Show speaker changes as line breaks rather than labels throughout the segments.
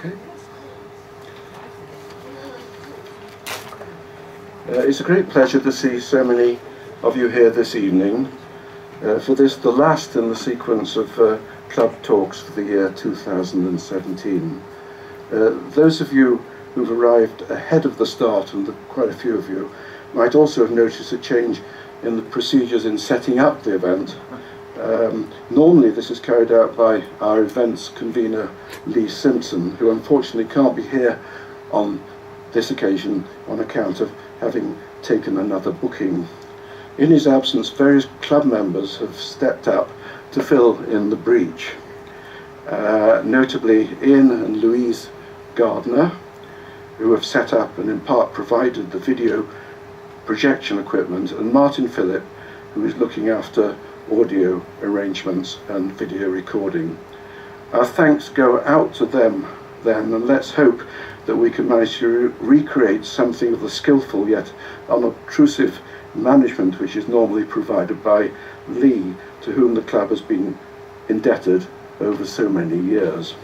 Okay. It's a great pleasure to see so many of you here this evening for this, the last in the sequence of club talks for the year 2017. Those of you who've arrived ahead of the start, and quite a few of you, might also have noticed a change in the procedures in setting up the event. Normally this is carried out by our events convener Lee Simpson, who unfortunately can't be here on this occasion on account of having taken another booking. In his absence, various club members have stepped up to fill in the breach. Notably Ian and Louise Gardner, who have set up and in part provided the video projection equipment, and Martin Phillip, who is looking after audio arrangements and video recording. Our thanks go out to them then, and let's hope that we can manage to recreate something of the skillful yet unobtrusive management which is normally provided by Lee, to whom the club has been indebted over so many years.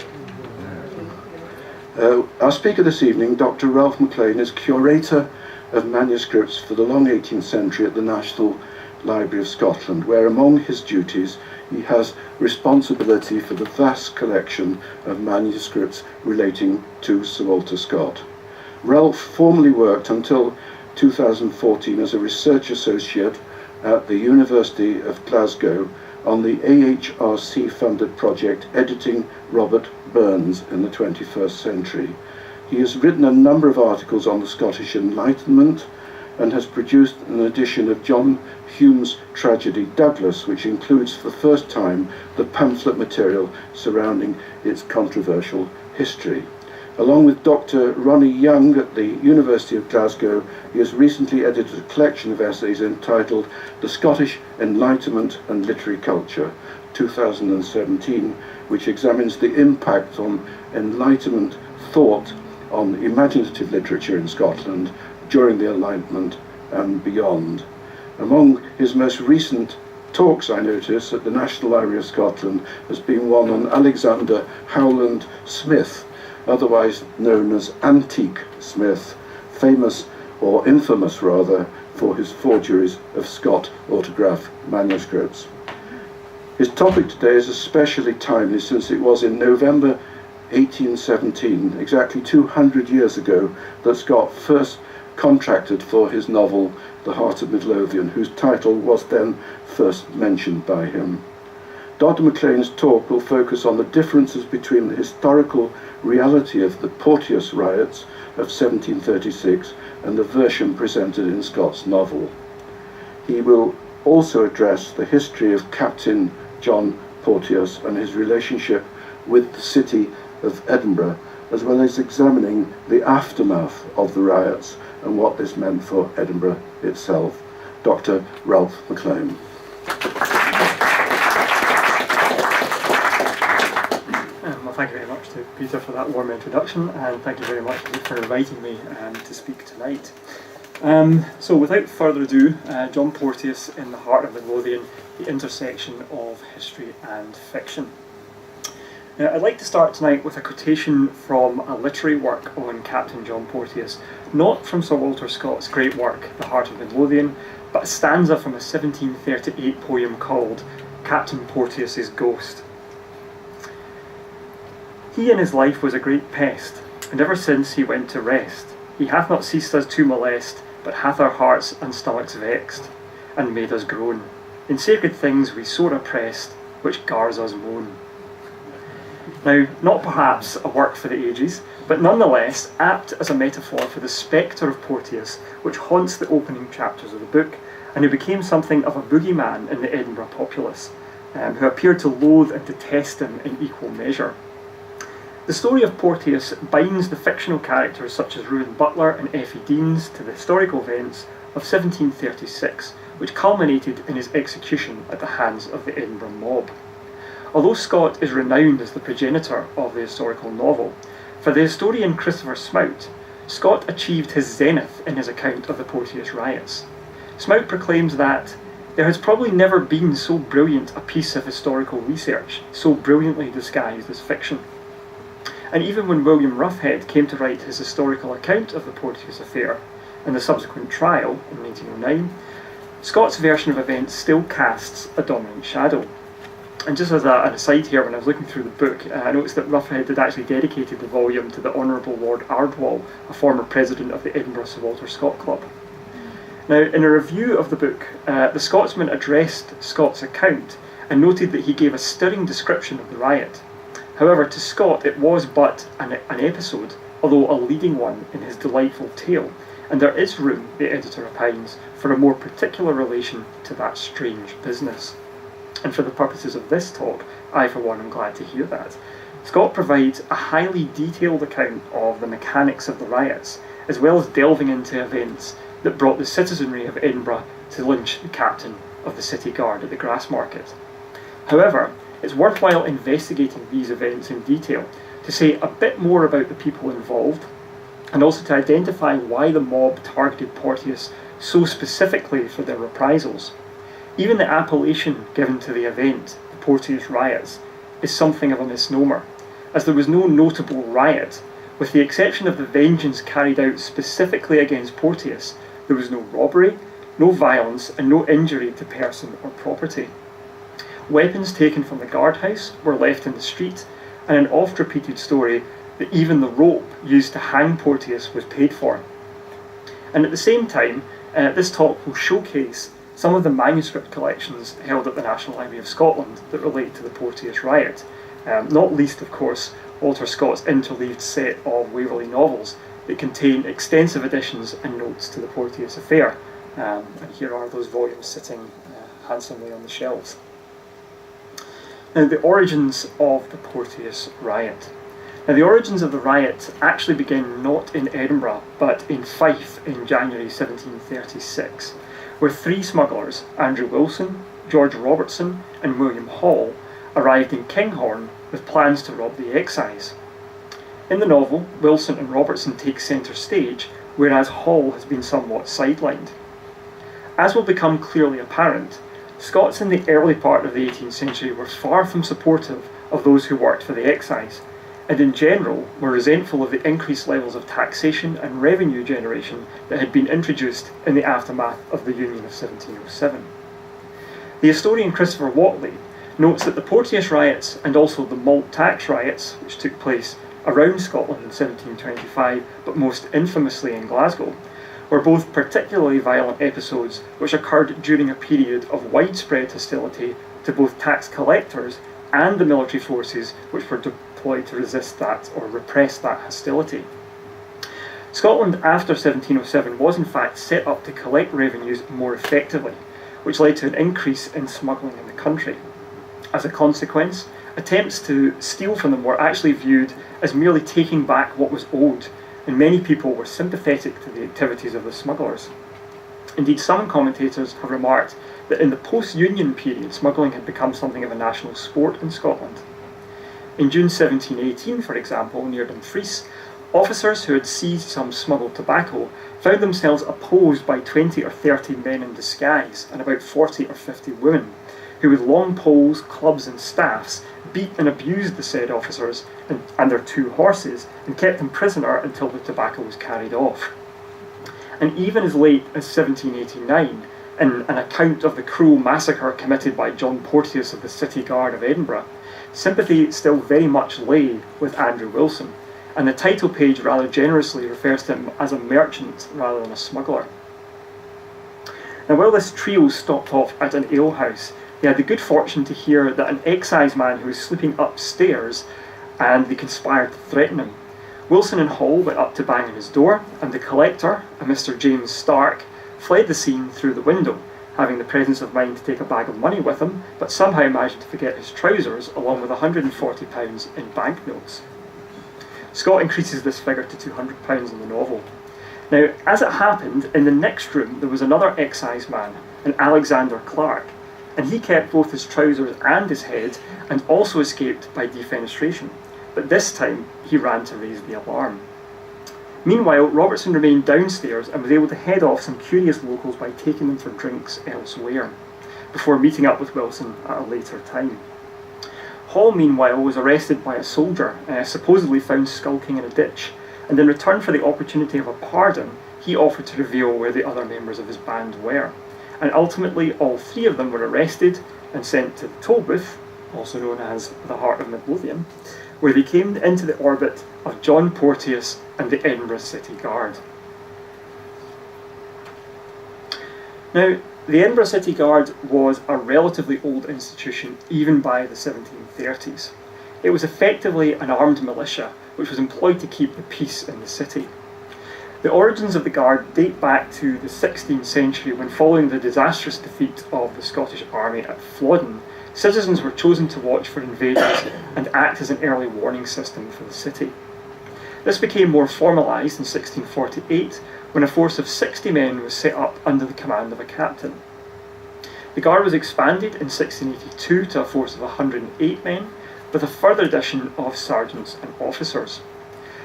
Our speaker this evening, Dr Ralph McLean, is Curator of Manuscripts for the Long 18th Century at the National Library of Scotland, where among his duties he has responsibility for the vast collection of manuscripts relating to Sir Walter Scott. Ralph formerly worked until 2014 as a research associate at the University of Glasgow on the AHRC-funded project Editing Robert Burns in the 21st Century. He has written a number of articles on the Scottish Enlightenment and has produced an edition of John Hume's tragedy Douglas, which includes for the first time the pamphlet material surrounding its controversial history. Along with Dr Ronnie Young at the University of Glasgow, he has recently edited a collection of essays entitled The Scottish Enlightenment and Literary Culture, 2017, which examines the impact on Enlightenment thought on imaginative literature in Scotland during the Enlightenment and beyond. Among his most recent talks, I notice, at the National Library of Scotland has been one on Alexander Howland Smith, otherwise known as Antique Smith, famous, or infamous rather, for his forgeries of Scott autograph manuscripts. His topic today is especially timely since it was in November 1817, exactly 200 years ago, that Scott first contracted for his novel The Heart of Midlothian, whose title was then first mentioned by him. Dr McLean's talk will focus on the differences between the historical reality of the Porteous riots of 1736 and the version presented in Scott's novel. He will also address the history of Captain John Porteous and his relationship with the city of Edinburgh, as well as examining the aftermath of the riots and what this meant for Edinburgh itself. Dr Ralph McLean.
Well, thank you very much to Peter for that warm introduction, and thank you very much for inviting me to speak tonight. So without further ado, John Porteous in The Heart of Midlothian, the intersection of history and fiction. Now, I'd like to start tonight with a quotation from a literary work on Captain John Porteous, not from Sir Walter Scott's great work, The Heart of Midlothian, but a stanza from a 1738 poem called Captain Porteous's Ghost. He in his life was a great pest, and ever since he went to rest, he hath not ceased us to molest, but hath our hearts and stomachs vexed, and made us groan. In sacred things we sore oppressed, which gars us moan. Now, not perhaps a work for the ages, but nonetheless apt as a metaphor for the spectre of Porteous, which haunts the opening chapters of the book, and who became something of a boogeyman in the Edinburgh populace, who appeared to loathe and detest him in equal measure. The story of Porteous binds the fictional characters such as Ruin Butler and Effie Deans to the historical events of 1736, which culminated in his execution at the hands of the Edinburgh mob. Although Scott is renowned as the progenitor of the historical novel, for the historian Christopher Smout, Scott achieved his zenith in his account of the Porteous riots. Smout proclaims that there has probably never been so brilliant a piece of historical research, so brilliantly disguised as fiction. And even when William Roughhead came to write his historical account of the Porteous affair and the subsequent trial in 1909, Scott's version of events still casts a dominant shadow. And just as an aside here, when I was looking through the book, I noticed that Roughhead had actually dedicated the volume to the Honourable Lord Ardwall, a former president of the Edinburgh Sir Walter Scott Club. Now, in a review of the book, the Scotsman addressed Scott's account and noted that he gave a stirring description of the riot. However, to Scott it was but an episode, although a leading one in his delightful tale, and there is room, the editor opines, for a more particular relation to that strange business. And for the purposes of this talk, I for one am glad to hear that. Scott provides a highly detailed account of the mechanics of the riots, as well as delving into events that brought the citizenry of Edinburgh to lynch the captain of the city guard at the Grassmarket. However, it's worthwhile investigating these events in detail to say a bit more about the people involved, and also to identify why the mob targeted Porteous so specifically for their reprisals. Even the appellation given to the event, the Porteous riots, is something of a misnomer, as there was no notable riot. With the exception of the vengeance carried out specifically against Porteous, there was no robbery, no violence, and no injury to person or property. Weapons taken from the guardhouse were left in the street, and an oft-repeated story that even the rope used to hang Porteous was paid for. And at the same time, this talk will showcase some of the manuscript collections held at the National Library of Scotland that relate to the Porteous riot, not least, of course, Walter Scott's interleaved set of Waverley novels that contain extensive additions and notes to the Porteous affair. And here are those volumes sitting handsomely on the shelves. Now, the origins of the Porteous riot. Now, the origins of the riot actually begin not in Edinburgh, but in Fife in January 1736, where three smugglers, Andrew Wilson, George Robertson, and William Hall, arrived in Kinghorn with plans to rob the excise. In the novel, Wilson and Robertson take centre stage, whereas Hall has been somewhat sidelined. As will become clearly apparent, Scots in the early part of the 18th century were far from supportive of those who worked for the excise, and in general were resentful of the increased levels of taxation and revenue generation that had been introduced in the aftermath of the Union of 1707. The historian Christopher Whatley notes that the Porteous riots and also the malt tax riots, which took place around Scotland in 1725, but most infamously in Glasgow, were both particularly violent episodes which occurred during a period of widespread hostility to both tax collectors and the military forces which were deployed to resist that or repress that hostility. Scotland after 1707 was in fact set up to collect revenues more effectively, which led to an increase in smuggling in the country. As a consequence, attempts to steal from them were actually viewed as merely taking back what was owed, and many people were sympathetic to the activities of the smugglers. Indeed, some commentators have remarked that in the post-Union period, smuggling had become something of a national sport in Scotland. In June 1718, for example, near Dumfries, officers who had seized some smuggled tobacco found themselves opposed by 20 or 30 men in disguise and about 40 or 50 women, who with long poles, clubs and staffs beat and abused the said officers and their two horses and kept them prisoner until the tobacco was carried off. And even as late as 1789, in an account of the cruel massacre committed by John Porteous of the City Guard of Edinburgh, sympathy still very much lay with Andrew Wilson, and the title page rather generously refers to him as a merchant rather than a smuggler. Now, while this trio stopped off at an alehouse, they had the good fortune to hear that an exciseman who was sleeping upstairs, and they conspired to threaten him. Wilson and Hall went up to bang on his door, and the collector, a Mr. James Stark, fled the scene through the window, having the presence of mind to take a bag of money with him, but somehow managed to forget his trousers along with £140 in banknotes. Scott increases this figure to £200 in the novel. Now, as it happened, in the next room there was another exciseman, an Alexander Clark, and he kept both his trousers and his head, and also escaped by defenestration, but this time he ran to raise the alarm. Meanwhile, Robertson remained downstairs and was able to head off some curious locals by taking them for drinks elsewhere, before meeting up with Wilson at a later time. Hall, meanwhile, was arrested by a soldier, supposedly found skulking in a ditch, and in return for the opportunity of a pardon, he offered to reveal where the other members of his band were. And ultimately, all three of them were arrested and sent to the toll booth, also known as the Heart of Midlothian, where they came into the orbit of John Porteous and the Edinburgh City Guard. Now, the Edinburgh City Guard was a relatively old institution, even by the 1730s. It was effectively an armed militia, which was employed to keep the peace in the city. The origins of the Guard date back to the 16th century, when, following the disastrous defeat of the Scottish army at Flodden, citizens were chosen to watch for invaders and act as an early warning system for the city. This became more formalised in 1648, when a force of 60 men was set up under the command of a captain. The Guard was expanded in 1682 to a force of 108 men, with a further addition of sergeants and officers.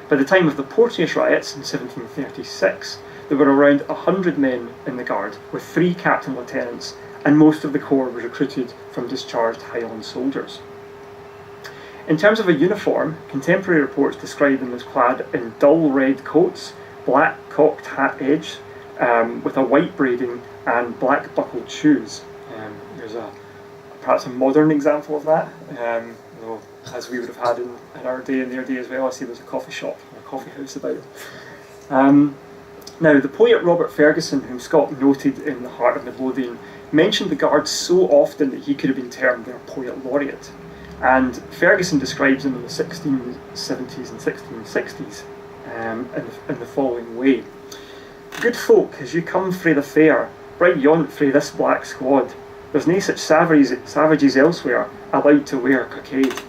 By the time of the Porteous riots in 1736, there were around 100 men in the Guard, with 3 captain lieutenants, and most of the corps was recruited from discharged Highland soldiers. In terms of a uniform, contemporary reports describe them as clad in dull red coats, black cocked hat edge, with a white braiding, and black buckled shoes. There's perhaps a modern example of that, as we would have had in our day and their day as well. I see there's a coffee shop or a coffee house about it. Now, the poet Robert Ferguson, whom Scott noted in The Heart of Midlothian, mentioned the Guard so often that he could have been termed their poet laureate. And Ferguson describes them in the 1670s and 1660s in the following way. Good folk, as you come frae the fair, right yont frae this black squad, there's nae such savages elsewhere allowed to wear cockade.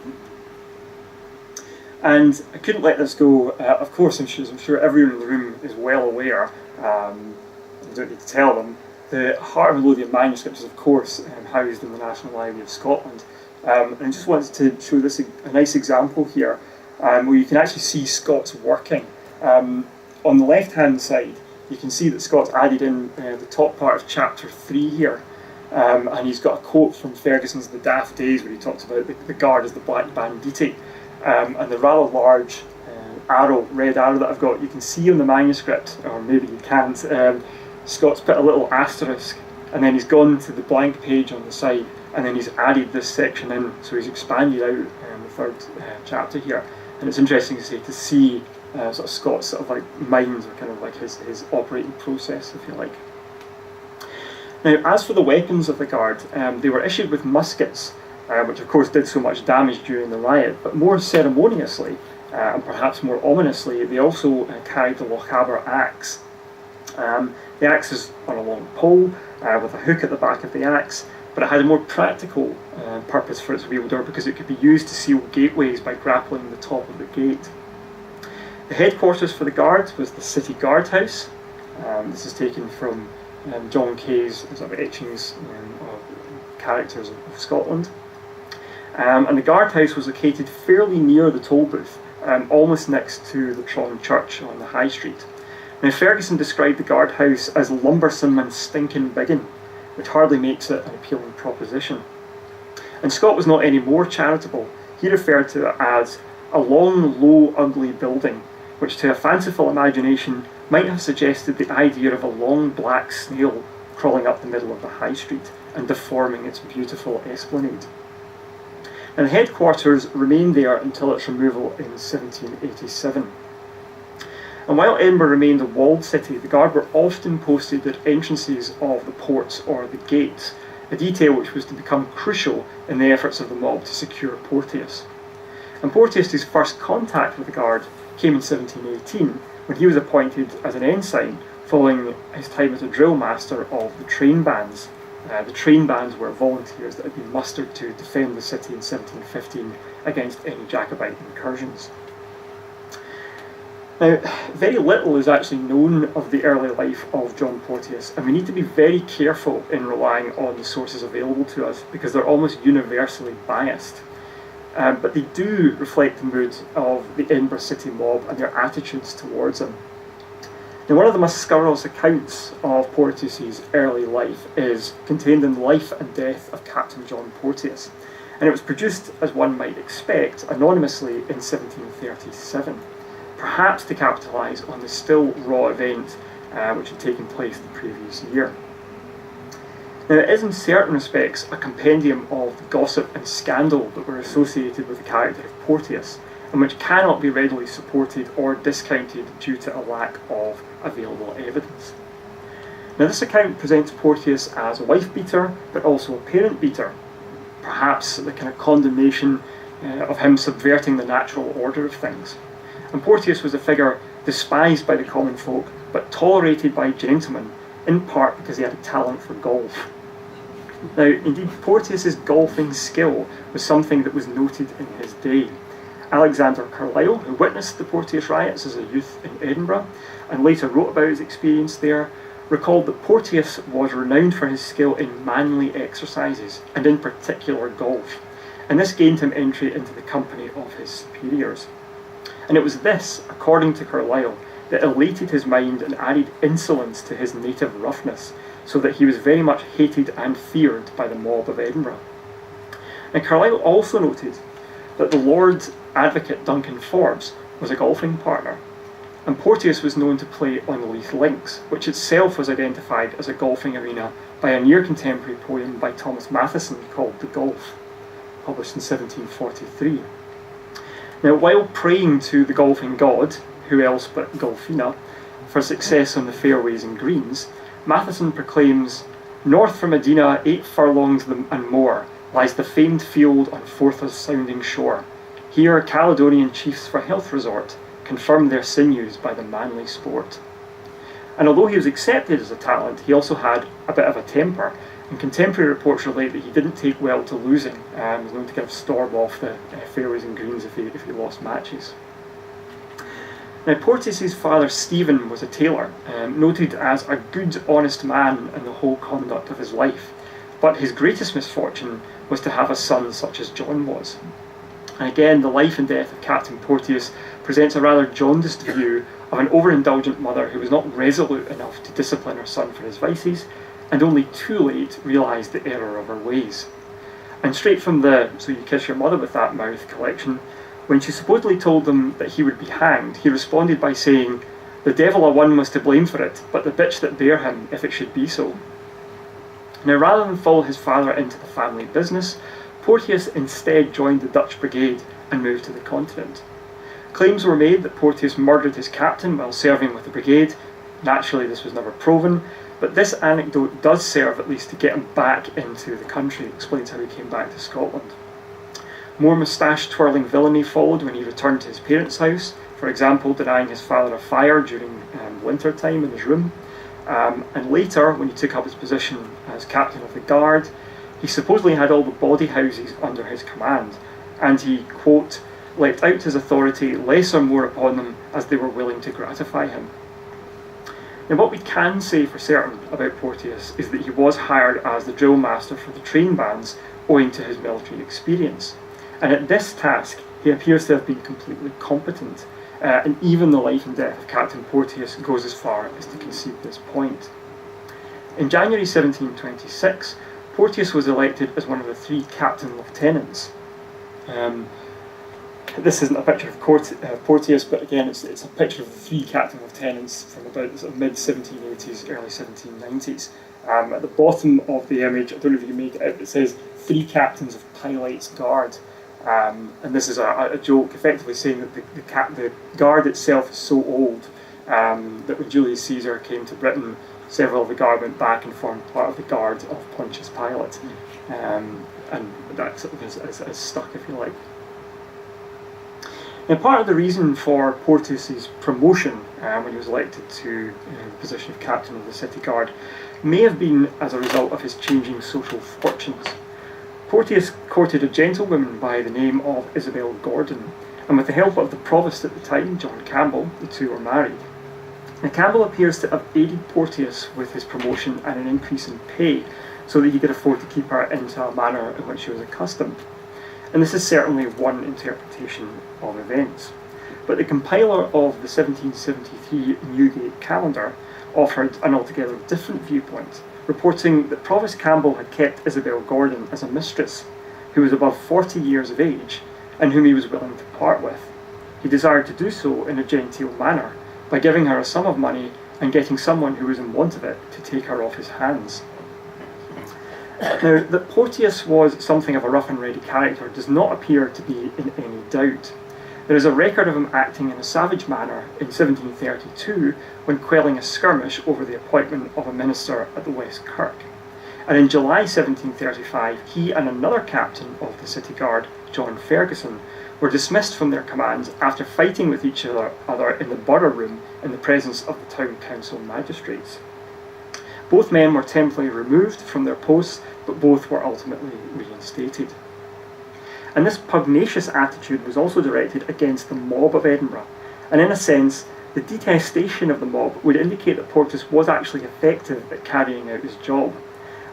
And I couldn't let this go. Of course, I'm sure everyone in the room is well aware, you don't need to tell them, the Heart of Midlothian manuscripts is, of course, housed in the National Library of Scotland. And I just wanted to show this a nice example here, where you can actually see Scott's working. On the left-hand side, you can see that Scott's added in the top part of chapter 3 here. And he's got a quote from Ferguson's The Daft Days, where he talks about the Guard as the black banditti. And the rather large red arrow that I've got, you can see on the manuscript, or maybe you can't, Scott's put a little asterisk, and then he's gone to the blank page on the side, and then he's added this section in, so he's expanded out the third chapter here. And it's interesting to see sort of Scott's sort of like mind, or kind of like his operating process, if you like. Now, as for the weapons of the Guard, they were issued with muskets, which of course did so much damage during the riot, but more ceremoniously, and perhaps more ominously, they also carried the Lochaber axe. The axe is on a long pole, with a hook at the back of the axe, but it had a more practical purpose for its wielder, because it could be used to seal gateways by grappling the top of the gate. The headquarters for the Guard was the City Guardhouse. This is taken from John Kay's sort of etchings of characters of Scotland. And the Guardhouse was located fairly near the toll booth, almost next to the Tron Church on the High Street. Now, Ferguson described the Guardhouse as lumbersome and stinking biggin, which hardly makes it an appealing proposition. And Scott was not any more charitable. He referred to it as a long, low, ugly building, which to a fanciful imagination might have suggested the idea of a long black snail crawling up the middle of the High Street and deforming its beautiful esplanade. And the headquarters remained there until its removal in 1787. And while Edinburgh remained a walled city, the Guard were often posted at entrances of the ports or the gates, a detail which was to become crucial in the efforts of the mob to secure Porteous. And Porteous' first contact with the Guard came in 1718, when he was appointed as an ensign following his time as a drill master of the train bands. The train bands were volunteers that had been mustered to defend the city in 1715 against any Jacobite incursions. Now, very little is actually known of the early life of John Porteous, and we need to be very careful in relying on the sources available to us, because they're almost universally biased. But they do reflect the mood of the Edinburgh city mob and their attitudes towards him. Now, one of the most scurrilous accounts of Porteous' early life is contained in Life and Death of Captain John Porteous. and it was produced, as one might expect, anonymously in 1737, perhaps to capitalise on the still raw event which had taken place the previous year. Now, it is in certain respects a compendium of the gossip and scandal that were associated with the character of Porteous, and which cannot be readily supported or discounted due to a lack of available evidence. Now, this account presents Porteous as a wife-beater, but also a parent-beater, perhaps the kind of condemnation of him subverting the natural order of things. And Porteous was a figure despised by the common folk, but tolerated by gentlemen, in part because he had a talent for golf. Now, indeed, Porteous's golfing skill was something that was noted in his day. Alexander Carlyle, who witnessed the Porteous riots as a youth in Edinburgh, and later wrote about his experience there, recalled that Porteous was renowned for his skill in manly exercises, and in particular golf, and this gained him entry into the company of his superiors. And it was this, according to Carlyle, that elated his mind and added insolence to his native roughness, so that he was very much hated and feared by the mob of Edinburgh. And Carlyle also noted that the Lord Advocate Duncan Forbes was a golfing partner, and Porteous was known to play on Leith Links, which itself was identified as a golfing arena by a near-contemporary poem by Thomas Matheson called The Golf, published in 1743. Now, while praying to the golfing god, who else but Golfina, for success on the fairways and greens, Matheson proclaims, "North from Edina, 8 furlongs and more, lies the famed field on Fortha's sounding shore. Here Caledonian chiefs for health resort, confirm their sinews by the manly sport." And although he was accepted as a talent, he also had a bit of a temper, and contemporary reports relate that he didn't take well to losing, and was known to kind of storm off the fairways and greens if he lost matches. Now, Porteous's father Stephen was a tailor, noted as a good, honest man in the whole conduct of his life, but his greatest misfortune was to have a son such as John was. And again, the life and death of Captain Porteous presents a rather jaundiced view of an overindulgent mother who was not resolute enough to discipline her son for his vices, and only too late realised the error of her ways. And straight from the "So You Kiss Your Mother With That Mouth" collection, when she supposedly told them that he would be hanged, he responded by saying, "The devil a one was to blame for it, but the bitch that bare him, if it should be so." Now, rather than follow his father into the family business, Porteous instead joined the Dutch brigade and moved to the continent. Claims were made that Porteous murdered his captain while serving with the brigade. Naturally, this was never proven, but this anecdote does serve at least to get him back into the country. It explains how he came back to Scotland. More moustache-twirling villainy followed when he returned to his parents' house, for example, denying his father a fire during winter time in his room. And later, when he took up his position as captain of the guard, he supposedly had all the body houses under his command, and he, quote, "let out his authority less or more upon them as they were willing to gratify him." Now, what we can say for certain about Porteous is that he was hired as the drill master for the train bands owing to his military experience. And at this task, he appears to have been completely competent, and even the life and death of Captain Porteous goes as far as to concede this point. In January 1726, Porteous was elected as one of the 3 captain lieutenants. This isn't a picture of Porteous, but again, it's a picture of the 3 captain lieutenants from about the mid-1780s, early 1790s. At the bottom of the image, I don't know if you can make it out, it says 3 captains of Pilate's Guard. And this is a joke, effectively saying that the guard itself is so old that when Julius Caesar came to Britain, several of the guard went back and formed part of the guard of Pontius Pilate. And that sort of is stuck, if you like. Now, part of the reason for Porteous's promotion when he was elected to the position of captain of the city guard may have been as a result of his changing social fortunes. Porteous courted a gentlewoman by the name of Isabel Gordon, and with the help of the provost at the time, John Campbell, the 2 were married. Now, Campbell appears to have aided Porteous with his promotion and an increase in pay, so that he could afford to keep her into a manner in which she was accustomed. And this is certainly one interpretation of events. But the compiler of the 1773 Newgate calendar offered an altogether different viewpoint, reporting that Provost Campbell had kept Isabel Gordon as a mistress, who was above 40 years of age and whom he was willing to part with. He desired to do so in a genteel manner, by giving her a sum of money and getting someone who was in want of it to take her off his hands. Now, that Porteous was something of a rough and ready character does not appear to be in any doubt. There is a record of him acting in a savage manner in 1732 when quelling a skirmish over the appointment of a minister at the West Kirk. And in July 1735, he and another captain of the city guard, John Ferguson, were dismissed from their commands after fighting with each other in the borough room in the presence of the town council magistrates. Both men were temporarily removed from their posts, but both were ultimately reinstated. And this pugnacious attitude was also directed against the mob of Edinburgh, and in a sense, the detestation of the mob would indicate that Porteous was actually effective at carrying out his job.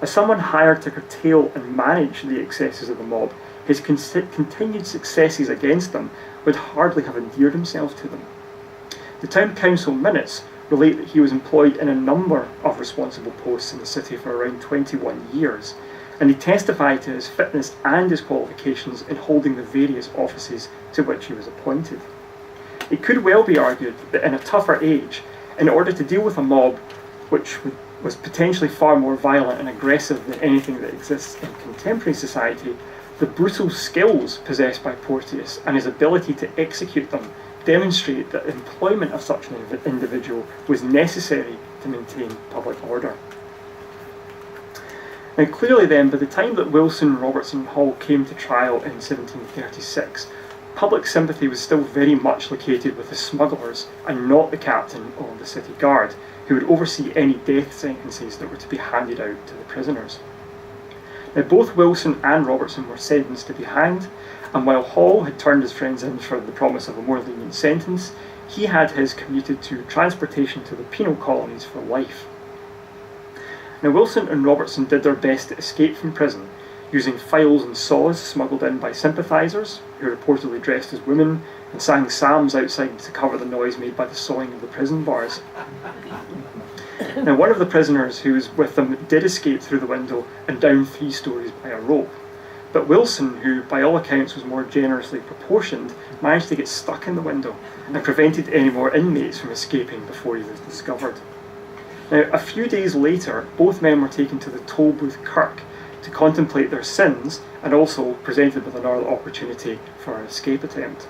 As someone hired to curtail and manage the excesses of the mob, his continued successes against them would hardly have endeared himself to them. The town council minutes relate that he was employed in a number of responsible posts in the city for around 21 years, and he testified to his fitness and his qualifications in holding the various offices to which he was appointed. It could well be argued that in a tougher age, in order to deal with a mob which was potentially far more violent and aggressive than anything that exists in contemporary society, the brutal skills possessed by Porteous and his ability to execute them demonstrate that employment of such an individual was necessary to maintain public order. Now clearly then, by the time that Wilson, Robertson and Hall came to trial in 1736, public sympathy was still very much located with the smugglers and not the captain of the city guard, who would oversee any death sentences that were to be handed out to the prisoners. Now both Wilson and Robertson were sentenced to be hanged, and while Hall had turned his friends in for the promise of a more lenient sentence, he had his commuted to transportation to the penal colonies for life. Now Wilson and Robertson did their best to escape from prison, using files and saws smuggled in by sympathisers, who reportedly dressed as women and sang psalms outside to cover the noise made by the sawing of the prison bars. Now one of the prisoners who was with them did escape through the window and down 3 stories by a rope, but Wilson, who by all accounts was more generously proportioned, managed to get stuck in the window and prevented any more inmates from escaping before he was discovered. Now, a few days later, both men were taken to the Tolbooth Kirk to contemplate their sins and also presented with another opportunity for an escape attempt.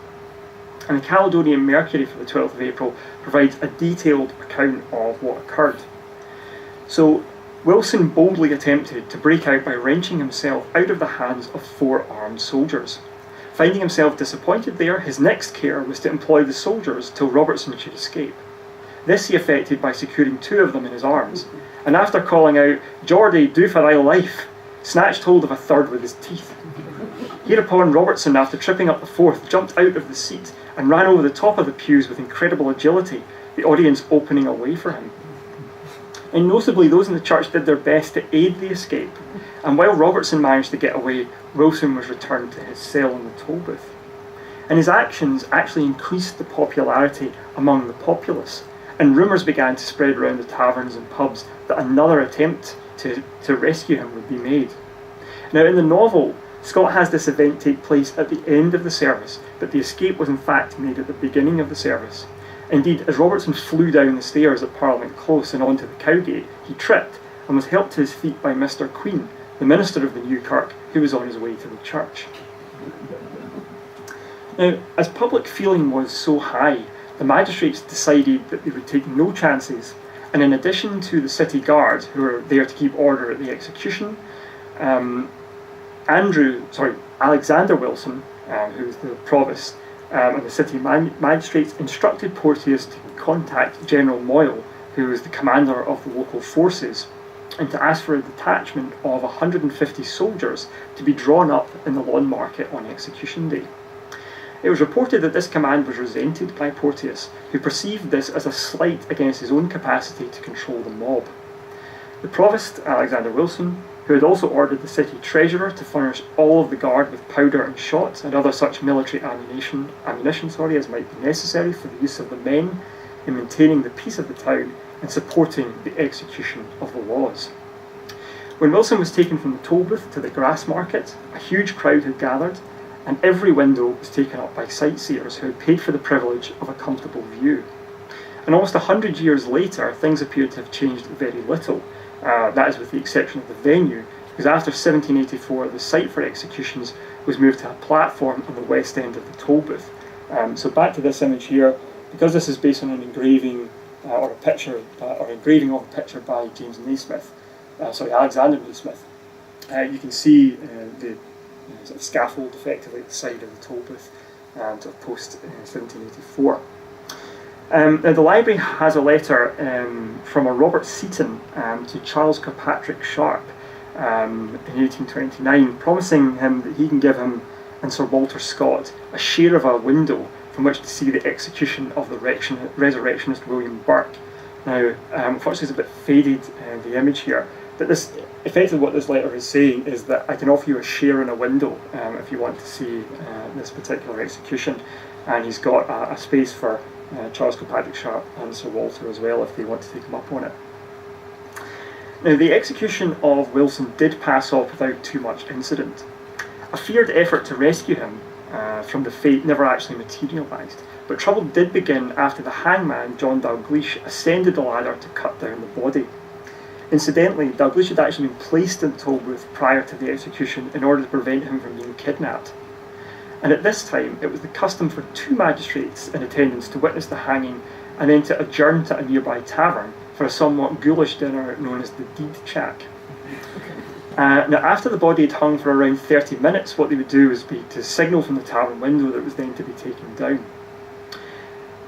And the Caledonian Mercury for the 12th of April provides a detailed account of what occurred. So, Wilson boldly attempted to break out by wrenching himself out of the hands of 4 armed soldiers. Finding himself disappointed there, his next care was to employ the soldiers till Robertson should escape. This he effected by securing 2 of them in his arms, and after calling out, "Geordie, do for thy life," snatched hold of a 3rd with his teeth. Hereupon Robertson, after tripping up the 4th, jumped out of the seat and ran over the top of the pews with incredible agility, the audience opening a way for him. And notably, those in the church did their best to aid the escape, and while Robertson managed to get away, Wilson was returned to his cell in the Tolbooth. And his actions actually increased the popularity among the populace, and rumours began to spread around the taverns and pubs that another attempt to rescue him would be made. Now in the novel, Scott has this event take place at the end of the service, but the escape was in fact made at the beginning of the service. Indeed, as Robertson flew down the stairs at Parliament Close and onto the Cowgate, he tripped and was helped to his feet by Mr. Queen, the minister of the new kirk, who was on his way to the church. Now, as public feeling was so high, the magistrates decided that they would take no chances, and in addition to the city guard, who were there to keep order at the execution, Alexander Wilson, who was the provost, and the city magistrates instructed Porteous to contact General Moyle, who was the commander of the local forces, and to ask for a detachment of 150 soldiers to be drawn up in the Lawn Market on execution day. It was reported that this command was resented by Porteous, who perceived this as a slight against his own capacity to control the mob. The provost, Alexander Wilson, who had also ordered the city treasurer to furnish all of the guard with powder and shot and other such military ammunition as might be necessary for the use of the men in maintaining the peace of the town and supporting the execution of the laws. When Wilson was taken from the toll booth to the grass market, a huge crowd had gathered, and every window was taken up by sightseers who had paid for the privilege of a comfortable view. And almost 100 years later, things appear to have changed very little. That is with the exception of the venue, because after 1784, the site for executions was moved to a platform on the west end of the toll booth. So back to this image here, because this is based on an engraving or a picture, or engraving of a picture by Alexander Naismith, you can see the sort of scaffold effectively at the side of the toll booth, sort of post 1784. Now the library has a letter from a Robert Seaton to Charles Kirkpatrick Sharp in 1829, promising him that he can give him and Sir Walter Scott a share of a window from which to see the execution of the resurrectionist William Burke. Now, unfortunately it's a bit faded, the image here, but this, effectively what this letter is saying is that I can offer you a share in a window if you want to see this particular execution, and he's got a space for Charles Kirkpatrick Sharp and Sir Walter as well if they want to take him up on it. Now, the execution of Wilson did pass off without too much incident. A feared effort to rescue him from the fate never actually materialised, but trouble did begin after the hangman, John Dalgleish, ascended the ladder to cut down the body. Incidentally, Dalgleish had actually been placed in the toll booth prior to the execution in order to prevent him from being kidnapped. And at this time, it was the custom for 2 magistrates in attendance to witness the hanging and then to adjourn to a nearby tavern for a somewhat ghoulish dinner known as the Deed Chack. Now, after the body had hung for around 30 minutes, what they would do was be to signal from the tavern window that it was then to be taken down.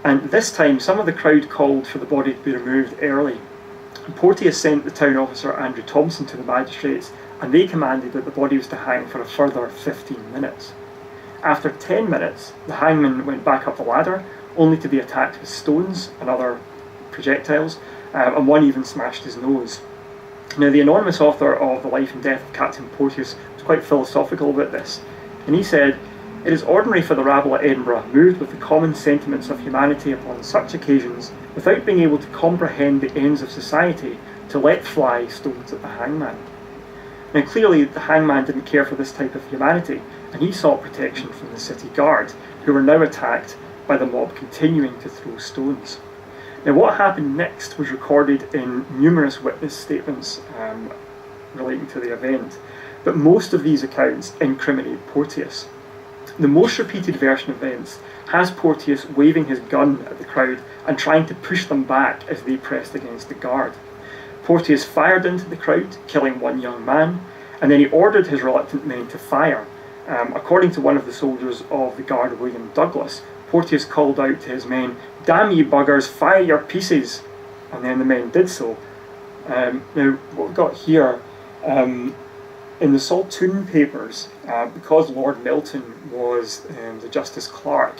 And this time, some of the crowd called for the body to be removed early. And Porteous sent the town officer Andrew Thompson to the magistrates, and they commanded that the body was to hang for a further 15 minutes. After 10 minutes, the hangman went back up the ladder, only to be attacked with stones and other projectiles, and one even smashed his nose. Now, the anonymous author of The Life and Death of Captain Porteous was quite philosophical about this, and he said, "It is ordinary for the rabble at Edinburgh, moved with the common sentiments of humanity upon such occasions, without being able to comprehend the ends of society, to let fly stones at the hangman." Now, clearly, the hangman didn't care for this type of humanity, and he sought protection from the city guard, who were now attacked by the mob continuing to throw stones. Now, what happened next was recorded in numerous witness statements relating to the event, but most of these accounts incriminate Porteous. The most repeated version of events has Porteous waving his gun at the crowd and trying to push them back as they pressed against the guard. Porteous fired into the crowd, killing one young man, and then he ordered his reluctant men to fire. According to one of the soldiers of the guard, William Douglas, Porteous called out to his men, "Damn you buggers, fire your pieces!" And then the men did so. Now, what we've got here, in the Saltoun papers, because Lord Milton was the Justice Clerk,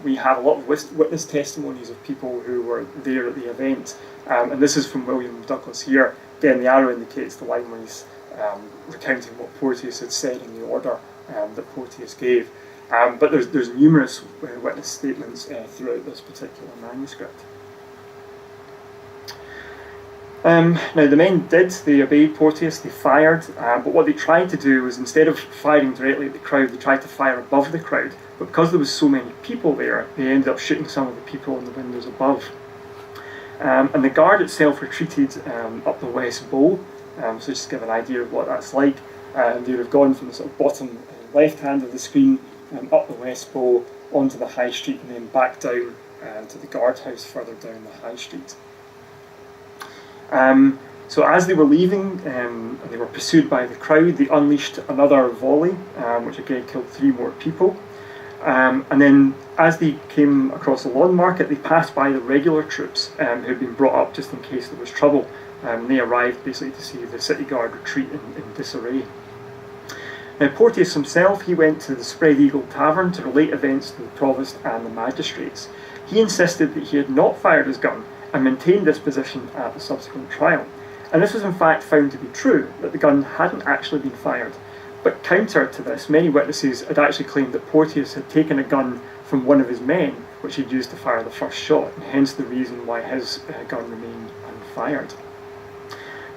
we have a lot of witness testimonies of people who were there at the event, and this is from William Douglas here. Again, the arrow indicates the line where he's recounting what Porteous had said in the order that Porteous gave. But there's numerous witness statements throughout this particular manuscript. Now the men they obeyed Porteous, they fired, but what they tried to do was, instead of firing directly at the crowd, they tried to fire above the crowd, but because there was so many people there, they ended up shooting some of the people in the windows above. And the guard itself retreated up the west bow, so just to give an idea of what that's like, they would have gone from the sort of bottom left hand of the screen up the west bow onto the high street and then back down to the guardhouse further down the high street. So as they were leaving and they were pursued by the crowd, they unleashed another volley, which again killed 3 more people. And then as they came across the lawn market, they passed by the regular troops who had been brought up just in case there was trouble. They arrived basically to see the city guard retreat in disarray. Now, Porteous himself, he went to the Spread Eagle Tavern to relate events to the provost and the magistrates. He insisted that he had not fired his gun and maintained this position at the subsequent trial. And this was in fact found to be true, that the gun hadn't actually been fired. But counter to this, many witnesses had actually claimed that Porteous had taken a gun from one of his men, which he'd used to fire the first shot, and hence the reason why his gun remained unfired.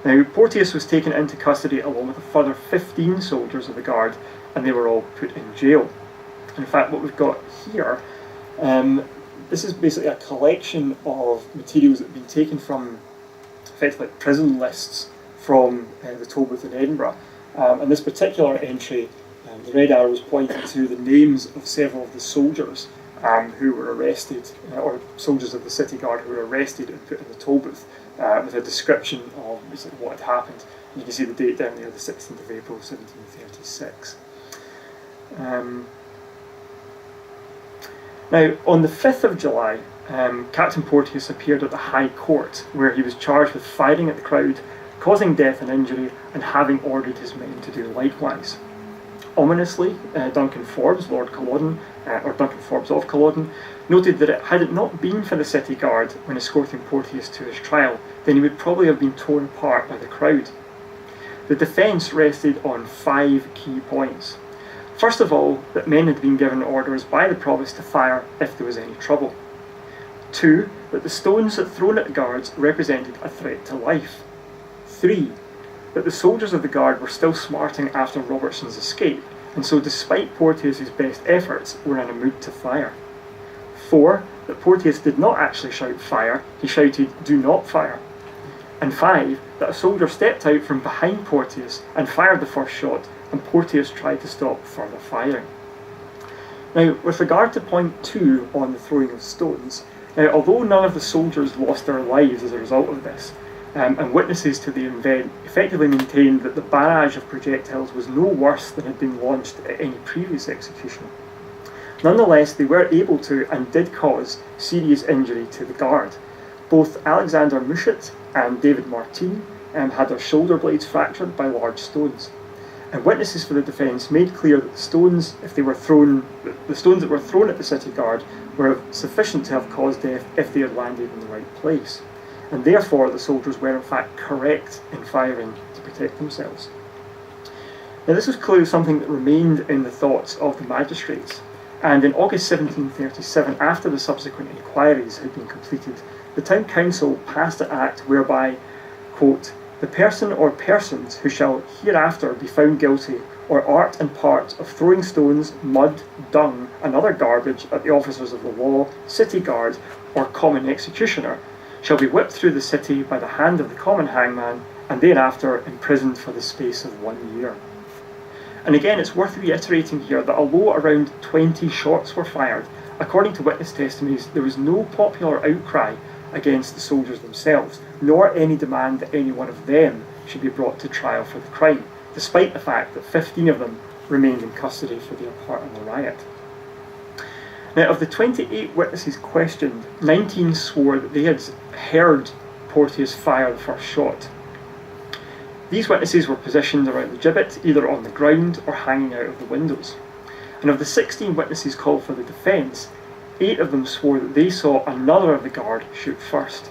Now, Porteous was taken into custody along with a further 15 soldiers of the guard, and they were all put in jail. In fact, what we've got here, this is basically a collection of materials that have been taken from effectively prison lists from the Tolbooth in Edinburgh. And this particular entry, the red arrows pointing to the names of several of the soldiers who were arrested, or soldiers of the city guard who were arrested and put in the Tolbooth, with a description of what had happened. You can see the date down there, the 16th of April 1736. Now, on the 5th of July, Captain Porteous appeared at the High Court, where he was charged with firing at the crowd, causing death and injury, and having ordered his men to do likewise. Ominously, Duncan Forbes, Lord Culloden, or Duncan Forbes of Culloden, noted that had it not been for the city guard when escorting Porteous to his trial, then he would probably have been torn apart by the crowd. The defence rested on 5 key points. First of all, that men had been given orders by the provost to fire if there was any trouble. 2, that the stones thrown at the guards represented a threat to life. 3, that the soldiers of the guard were still smarting after Robertson's escape, and so despite Porteous's best efforts, were in a mood to fire. 4, that Porteous did not actually shout fire, he shouted do not fire. And 5, that a soldier stepped out from behind Porteous and fired the first shot, and Porteous tried to stop further firing. Now, with regard to point 2 on the throwing of stones, although none of the soldiers lost their lives as a result of this, and witnesses to the event effectively maintained that the barrage of projectiles was no worse than had been launched at any previous execution, nonetheless they were able to and did cause serious injury to the guard. Both Alexander Mushet and David Martin had their shoulder blades fractured by large stones. And witnesses for the defence made clear that the stones, the stones that were thrown at the city guard were sufficient to have caused death if they had landed in the right place. And therefore the soldiers were in fact correct in firing to protect themselves. Now this was clearly something that remained in the thoughts of the magistrates, and in August 1737, after the subsequent inquiries had been completed, the town council passed an act whereby, quote, the person or persons who shall hereafter be found guilty or art and part of throwing stones, mud, dung, and other garbage at the officers of the law, city guard, or common executioner, shall be whipped through the city by the hand of the common hangman, and thereafter imprisoned for the space of 1 year. And again, it's worth reiterating here that although around 20 shots were fired, according to witness testimonies, there was no popular outcry against the soldiers themselves, nor any demand that any one of them should be brought to trial for the crime, despite the fact that 15 of them remained in custody for their part in the riot. Now, of the 28 witnesses questioned, 19 swore that they had heard Porteous fire the first shot. These witnesses were positioned around the gibbet, either on the ground or hanging out of the windows. And of the 16 witnesses called for the defence, 8 of them swore that they saw another of the guard shoot first.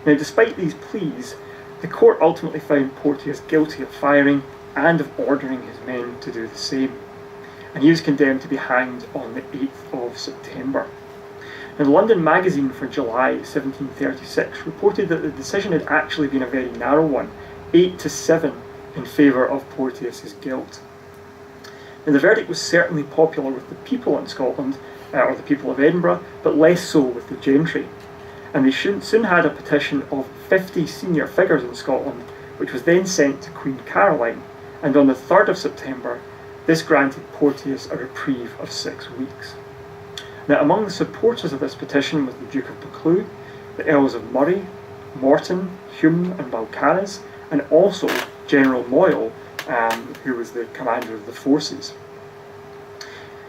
Now, despite these pleas, the court ultimately found Porteous guilty of firing and of ordering his men to do the same, and he was condemned to be hanged on the 8th of September. Now, the London Magazine for July 1736 reported that the decision had actually been a very narrow one, 8-7 in favour of Porteous's guilt. Now, the verdict was certainly popular with the people in Scotland, or the people of Edinburgh, but less so with the gentry. And they soon had a petition of 50 senior figures in Scotland, which was then sent to Queen Caroline, and on the 3rd of September, this granted Porteous a reprieve of 6 weeks. Now, among the supporters of this petition was the Duke of Buccleuch, the Earls of Moray, Morton, Hume and Balcarres, and also General Moyle, who was the commander of the forces.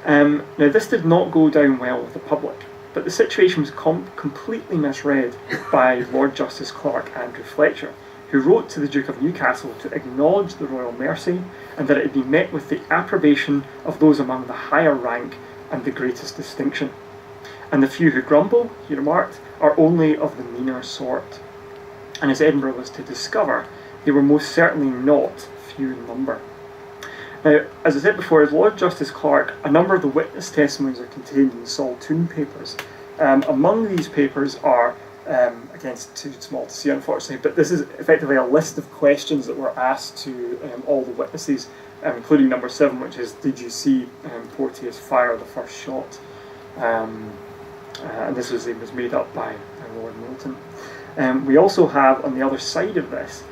Now, this did not go down well with the public, but the situation was completely misread by Lord Justice Clerk Andrew Fletcher, who wrote to the Duke of Newcastle to acknowledge the royal mercy and that it had been met with the approbation of those among the higher rank and the greatest distinction. And the few who grumble, he remarked, are only of the meaner sort. And as Edinburgh was to discover, they were most certainly not few in number. Now, as I said before, as Lord Justice Clerk, a number of the witness testimonies are contained in the Saltoun papers. Among these papers are Again, it's too small to see, unfortunately, but this is effectively a list of questions that were asked to all the witnesses, including number 7, which is, did you see Porteous fire the first shot? And this was made up by Lord Milton. We also have, on the other side of this,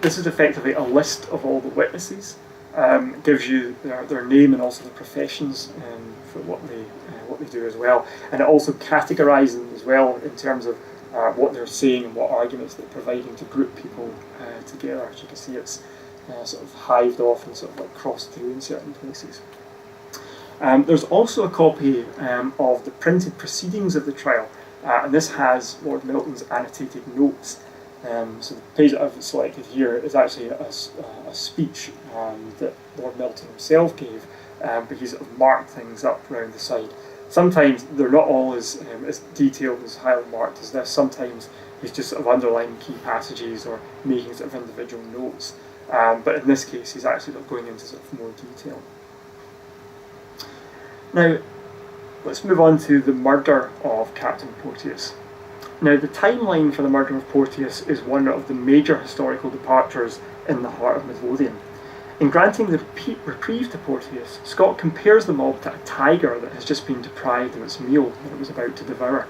this is effectively a list of all the witnesses. It gives you their name and also the professions for what they do as well, and it also categorises them as well in terms of what they're saying and what arguments they're providing to group people together. As you can see, it's sort of hived off and sort of like crossed through in certain places. There's also a copy of the printed proceedings of the trial, and this has Lord Milton's annotated notes. So the page that I've selected here is actually a speech that Lord Milton himself gave, but he's sort of marked things up around the side. Sometimes they're not all as detailed, as highly marked as this. Sometimes he's just sort of underlining key passages or making sort of individual notes. But in this case, he's actually sort of going into sort of more detail. Now, let's move on to the murder of Captain Porteous. Now, the timeline for the murder of Porteous is one of the major historical departures in the Heart of Midlothian. In granting the reprieve to Porteous, Scott compares the mob to a tiger that has just been deprived of its meal that it was about to devour.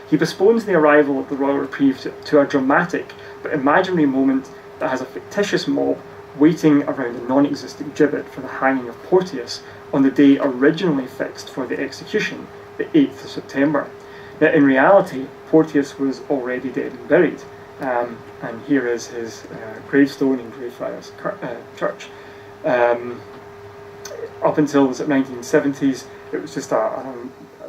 He postpones the arrival of the royal reprieve to a dramatic but imaginary moment that has a fictitious mob waiting around a non-existent gibbet for the hanging of Porteous on the day originally fixed for the execution, the 8th of September. Now, in reality, Porteous was already dead and buried, and here is his gravestone in Greyfriars Church. Up until the 1970s, it was just a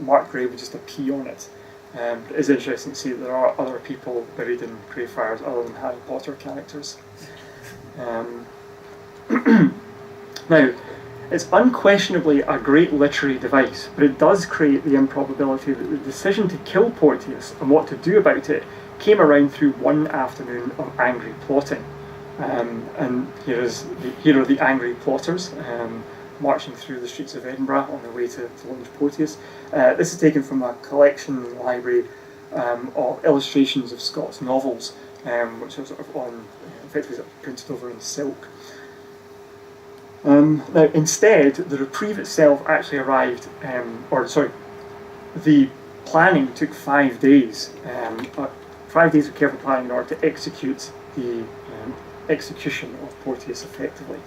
marked grave with just a P on it. It is interesting to see that there are other people buried in Greyfriars other than Harry Potter characters. Now, it's unquestionably a great literary device, but it does create the improbability that the decision to kill Porteous and what to do about it came around through one afternoon of angry plotting. And here are the angry plotters marching through the streets of Edinburgh on their way to launch Porteous. This is taken from a collection in the library of illustrations of Scott's novels, which are sort of effectively sort of printed over in silk. Now, instead, the reprieve itself actually arrived, the planning took 5 days, 5 days of careful planning in order to execute the execution of Porteous effectively.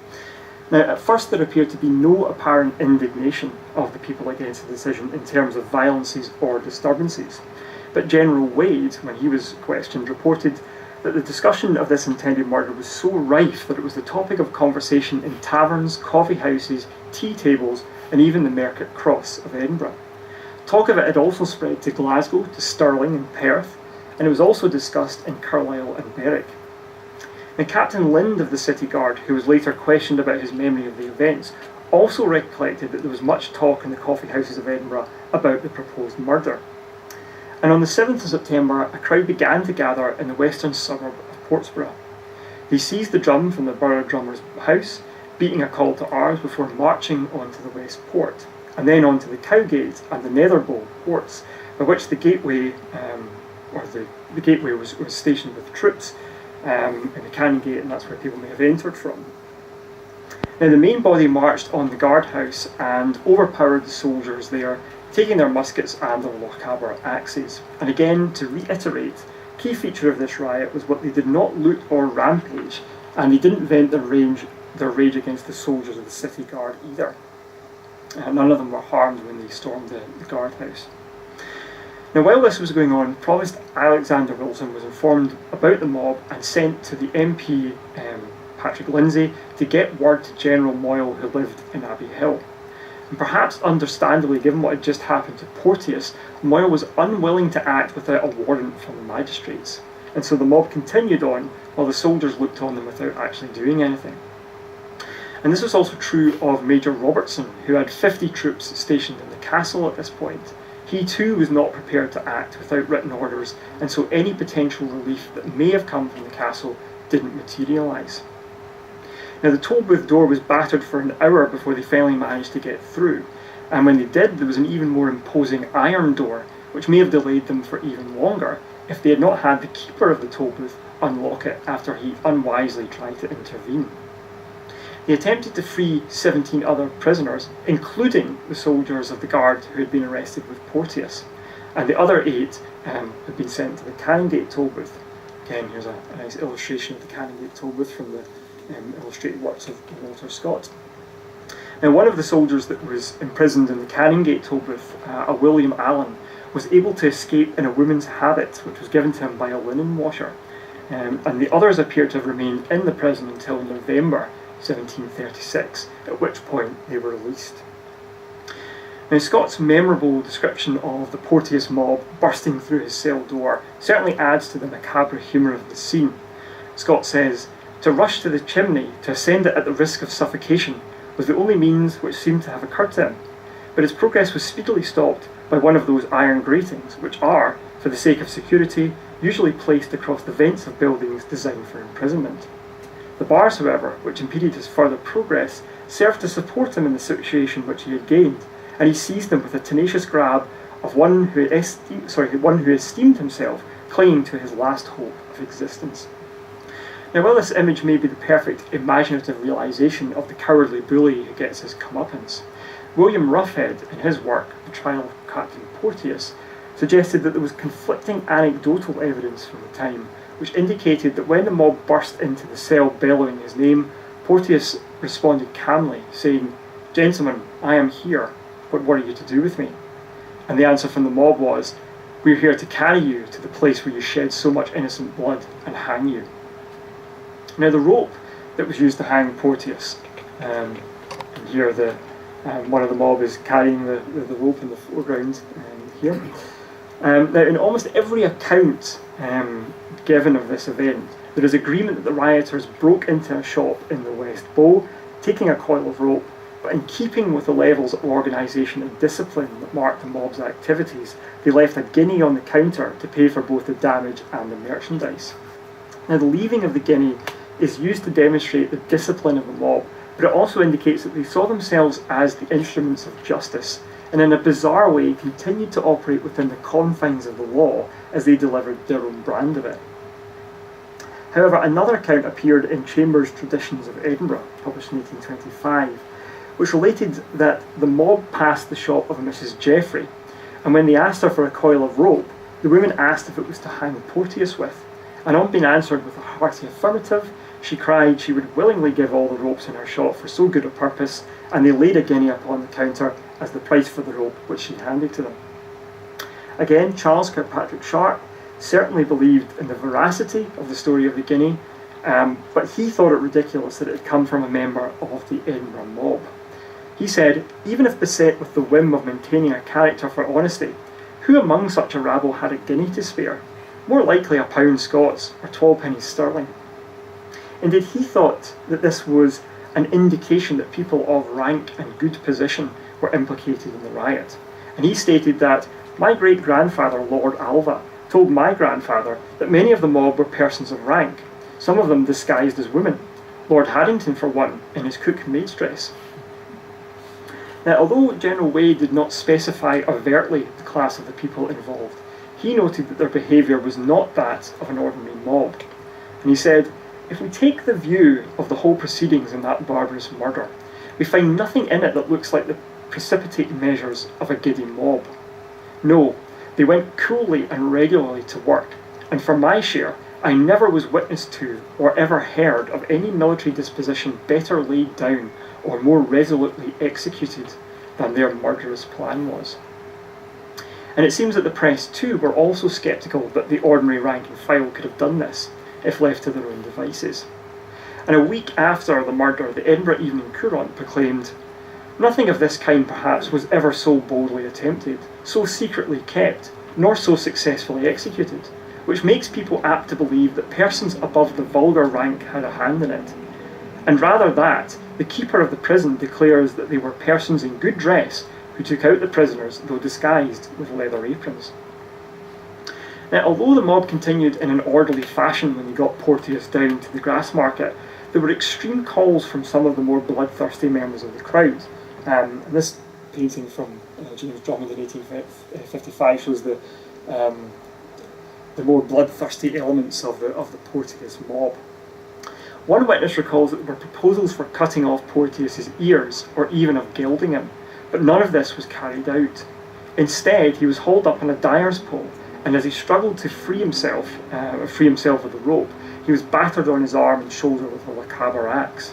Now, at first there appeared to be no apparent indignation of the people against the decision in terms of violences or disturbances, but General Wade, when he was questioned, reported that the discussion of this intended murder was so rife that it was the topic of conversation in taverns, coffee houses, tea tables, and even the Market Cross of Edinburgh. Talk of it had also spread to Glasgow, to Stirling and Perth, and it was also discussed in Carlisle and Berwick. And Captain Lind of the City Guard, who was later questioned about his memory of the events, also recollected that there was much talk in the coffee houses of Edinburgh about the proposed murder. And on the 7th of September, a crowd began to gather in the western suburb of Portsborough. They seized the drum from the borough drummer's house, beating a call to arms before marching onto the West Port, and then onto the Cowgate and the Netherbow ports, by which the gateway, the gateway was stationed with troops in the Cannon Gate, and that's where people may have entered from. Now, the main body marched on the guardhouse and overpowered the soldiers there, taking their muskets and their Lochaber axes. And again, to reiterate, key feature of this riot was what they did not loot or rampage, and they didn't vent their rage against the soldiers of the City Guard either. None of them were harmed when they stormed the guardhouse. Now, while this was going on, Provost Alexander Wilson was informed about the mob and sent to the MP Patrick Lindsay to get word to General Moyle, who lived in Abbey Hill. And perhaps understandably, given what had just happened to Porteous, Moyle was unwilling to act without a warrant from the magistrates, and so the mob continued on while the soldiers looked on them without actually doing anything. And this was also true of Major Robertson, who had 50 troops stationed in the castle at this point. He too was not prepared to act without written orders, and so any potential relief that may have come from the castle didn't materialise. Now, the toll-booth door was battered for an hour before they finally managed to get through, and when they did, there was an even more imposing iron door, which may have delayed them for even longer, if they had not had the keeper of the toll booth unlock it after he unwisely tried to intervene. They attempted to free 17 other prisoners, including the soldiers of the guard who had been arrested with Porteous, and the other 8 had been sent to the Canongate toll booth. Again, here's a nice illustration of the Canongate toll booth from the illustrated works of Walter Scott. Now, one of the soldiers that was imprisoned in the Canongate toll booth, a William Allen, was able to escape in a woman's habit, which was given to him by a linen washer, and the others appear to have remained in the prison until November 1736, at which point they were released. Now, Scott's memorable description of the Porteous mob bursting through his cell door certainly adds to the macabre humour of the scene. Scott says, "To rush to the chimney, to ascend it at the risk of suffocation, was the only means which seemed to have occurred to him, but his progress was speedily stopped by one of those iron gratings which are, for the sake of security, usually placed across the vents of buildings designed for imprisonment. The bars, however, which impeded his further progress, served to support him in the situation which he had gained, and he seized them with a tenacious grab of one who esteemed himself clinging to his last hope of existence." Now, while this image may be the perfect imaginative realisation of the cowardly bully who gets his comeuppance, William Roughhead, in his work, The Trial of Captain Porteous, suggested that there was conflicting anecdotal evidence from the time, which indicated that when the mob burst into the cell bellowing his name, Porteous responded calmly, saying, "Gentlemen, I am here. What were you to do with me?" And the answer from the mob was, "We're here to carry you to the place where you shed so much innocent blood and hang you." Now, the rope that was used to hang Porteous, and here one of the mob is carrying the rope in the foreground here. Now, in almost every account given of this event, there is agreement that the rioters broke into a shop in the West Bow, taking a coil of rope, but in keeping with the levels of organisation and discipline that marked the mob's activities, they left a guinea on the counter to pay for both the damage and the merchandise. Now, the leaving of the guinea is used to demonstrate the discipline of the mob, but it also indicates that they saw themselves as the instruments of justice, and in a bizarre way continued to operate within the confines of the law as they delivered their own brand of it. However, another account appeared in Chambers' Traditions of Edinburgh, published in 1825, which related that the mob passed the shop of a Mrs. Jeffrey, and when they asked her for a coil of rope, the woman asked if it was to hang Porteous with, and on being answered with a hearty affirmative, she cried she would willingly give all the ropes in her shop for so good a purpose, and they laid a guinea upon the counter as the price for the rope which she handed to them. Again, Charles Kirkpatrick Sharp certainly believed in the veracity of the story of the guinea, but he thought it ridiculous that it had come from a member of the Edinburgh mob. He said, "Even if beset with the whim of maintaining a character for honesty, who among such a rabble had a guinea to spare? More likely a £1 Scots or 12 pennies sterling." Indeed, he thought that this was an indication that people of rank and good position were implicated in the riot. And he stated that, "My great-grandfather, Lord Alva, told my grandfather that many of the mob were persons of rank, some of them disguised as women, Lord Haddington for one, in his cook-maid's dress." Now, although General Wade did not specify overtly the class of the people involved, he noted that their behaviour was not that of an ordinary mob. And he said, "If we take the view of the whole proceedings in that barbarous murder, we find nothing in it that looks like the precipitate measures of a giddy mob. No, they went coolly and regularly to work, and for my share, I never was witness to or ever heard of any military disposition better laid down or more resolutely executed than their murderous plan was." And it seems that the press too were also sceptical that the ordinary rank and file could have done this, if left to their own devices. And a week after the murder, the Edinburgh Evening Courant proclaimed, "Nothing of this kind perhaps was ever so boldly attempted, so secretly kept, nor so successfully executed, which makes people apt to believe that persons above the vulgar rank had a hand in it. And rather that, the keeper of the prison declares that they were persons in good dress who took out the prisoners, though disguised with leather aprons." Now, although the mob continued in an orderly fashion when they got Porteous down to the Grassmarket, there were extreme calls from some of the more bloodthirsty members of the crowd. This painting from James Drummond in 1855 shows the more bloodthirsty elements of the Porteous mob. One witness recalls that there were proposals for cutting off Porteous's ears or even of gelding him, but none of this was carried out. Instead, he was hauled up on a dyer's pole, and as he struggled to free himself of the rope, he was battered on his arm and shoulder with a Lochaber axe.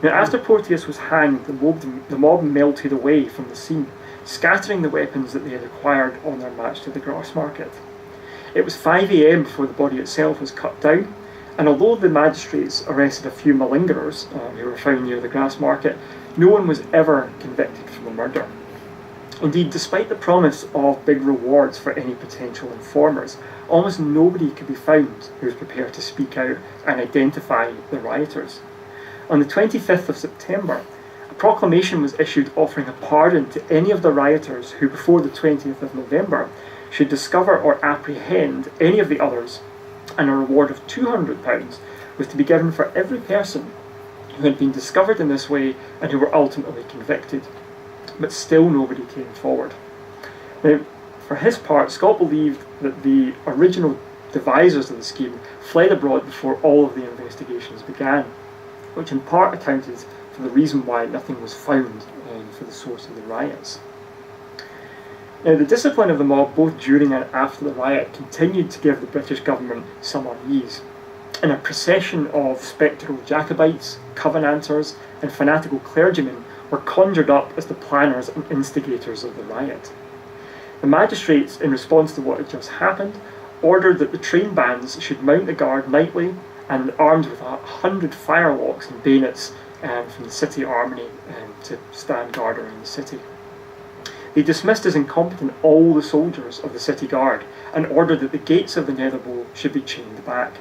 Now, after Porteous was hanged, the mob melted away from the scene, scattering the weapons that they had acquired on their march to the Grassmarket. It was 5 a.m. before the body itself was cut down, and although the magistrates arrested a few malingerers who were found near the Grassmarket, no one was ever convicted for the murder. Indeed, despite the promise of big rewards for any potential informers, almost nobody could be found who was prepared to speak out and identify the rioters. On the 25th of September, a proclamation was issued offering a pardon to any of the rioters who, before the 20th of November, should discover or apprehend any of the others, and a reward of £200 was to be given for every person who had been discovered in this way and who were ultimately convicted. But still nobody came forward. Now, for his part, Scott believed that the original devisers of the scheme fled abroad before all of the investigations began, which in part accounted for the reason why nothing was found for the source of the riots. Now, the discipline of the mob, both during and after the riot, continued to give the British government some unease, and a procession of spectral Jacobites, Covenanters, and fanatical clergymen were conjured up as the planners and instigators of the riot. The magistrates, in response to what had just happened, ordered that the train bands should mount the guard nightly and armed with 100 firelocks and bayonets from the city armory to stand guard around the city. They dismissed as incompetent all the soldiers of the city guard and ordered that the gates of the Netherbow should be chained back.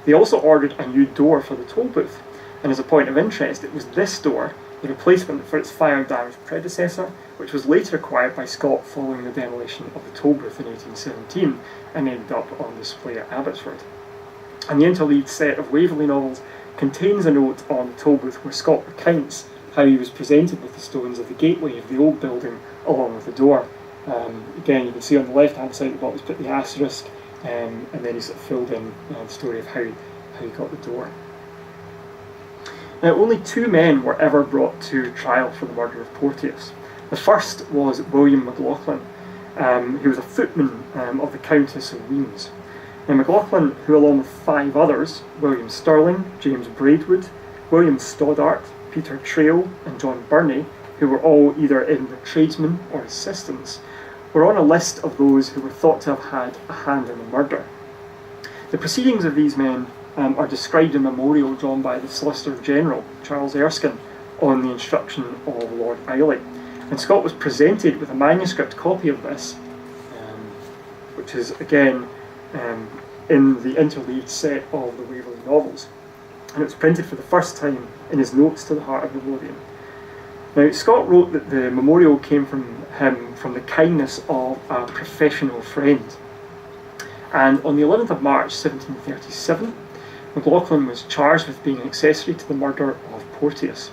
They also ordered a new door for the toll booth, and as a point of interest, it was this door, the replacement for its fire-damaged predecessor, which was later acquired by Scott following the demolition of the toll booth in 1817 and ended up on display at Abbotsford. And the interleaved set of Waverley novels contains a note on the toll booth where Scott recounts how he was presented with the stones of the gateway of the old building along with the door. Again, you can see on the left-hand side of the box put the asterisk, and then he sort of filled in the story of how he got the door. Now, only 2 men were ever brought to trial for the murder of Porteous. The first was William McLaughlin, who was a footman of the Countess of Weems. Now, McLaughlin, who along with 5 others, William Stirling, James Braidwood, William Stoddart, Peter Trail, and John Burney, who were all either Edinburgh tradesmen or assistants, were on a list of those who were thought to have had a hand in the murder. The proceedings of these men are described in a memorial drawn by the Solicitor General, Charles Erskine, on the instruction of Lord Iley. And Scott was presented with a manuscript copy of this, which is again in the interleaved set of the Waverley novels. And it was printed for the first time in his notes to the Heart of Midlothian. Now, Scott wrote that the memorial came from him from the kindness of a professional friend. And on the 11th of March 1737, McLaughlin was charged with being an accessory to the murder of Porteous.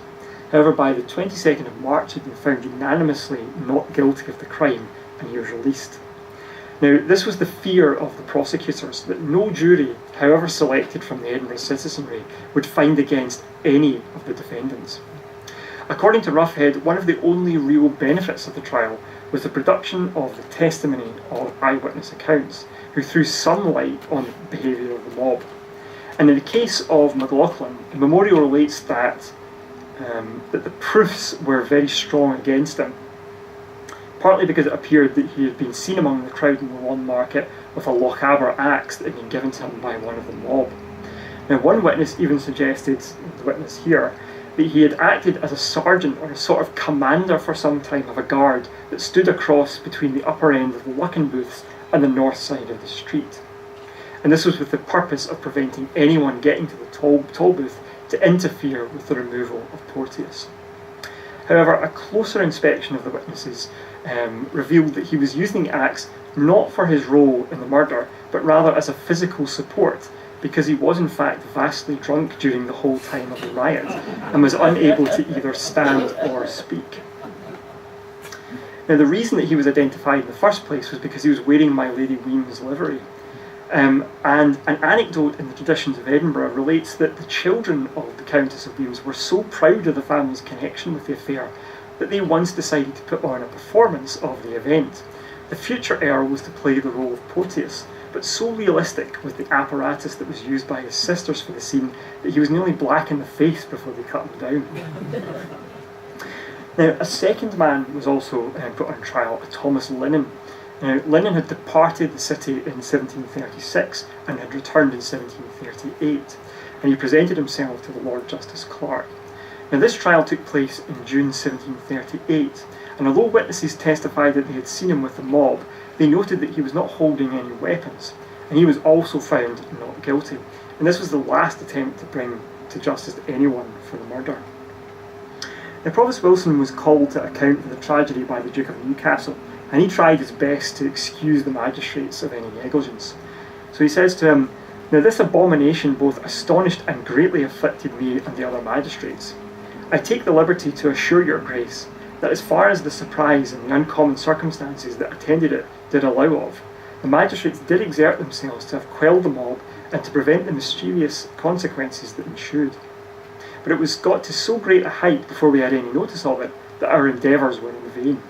However, by the 22nd of March, he had been found unanimously not guilty of the crime, and he was released. Now, this was the fear of the prosecutors, that no jury, however selected from the Edinburgh citizenry, would find against any of the defendants. According to Roughhead, one of the only real benefits of the trial was the production of the testimony of eyewitness accounts, who threw some light on the behaviour of the mob. And in the case of McLaughlin, the memorial relates that the proofs were very strong against him, partly because it appeared that he had been seen among the crowd in the Lawn Market with a Lochaber axe that had been given to him by one of the mob. Now, one witness even suggested, the witness here, that he had acted as a sergeant or a sort of commander for some time of a guard that stood across between the upper end of the Luckin booths and the north side of the street. And this was with the purpose of preventing anyone getting to the toll booth to interfere with the removal of Porteous. However, a closer inspection of the witnesses revealed that he was using the axe not for his role in the murder, but rather as a physical support, because he was in fact vastly drunk during the whole time of the riot and was unable to either stand or speak. Now, the reason that he was identified in the first place was because he was wearing My Lady Weems' livery, And an anecdote in the traditions of Edinburgh relates that the children of the Countess of Wales were so proud of the family's connection with the affair that they once decided to put on a performance of the event. The future heir was to play the role of Porteous, but so realistic was the apparatus that was used by his sisters for the scene that he was nearly black in the face before they cut him down. Now, a second man was also put on trial, Thomas Lennon. Now, Lennon had departed the city in 1736 and had returned in 1738, and he presented himself to the Lord Justice Clerk. Now, this trial took place in June 1738, and although witnesses testified that they had seen him with the mob, they noted that he was not holding any weapons, and he was also found not guilty. And this was the last attempt to bring to justice anyone for the murder. Now, Provost Wilson was called to account for the tragedy by the Duke of Newcastle, and he tried his best to excuse the magistrates of any negligence. So he says to him, "Now this abomination both astonished and greatly afflicted me and the other magistrates. I take the liberty to assure your grace that as far as the surprise and the uncommon circumstances that attended it did allow of, the magistrates did exert themselves to have quelled the mob and to prevent the mischievous consequences that ensued. But it was got to so great a height before we had any notice of it that our endeavours were in vain."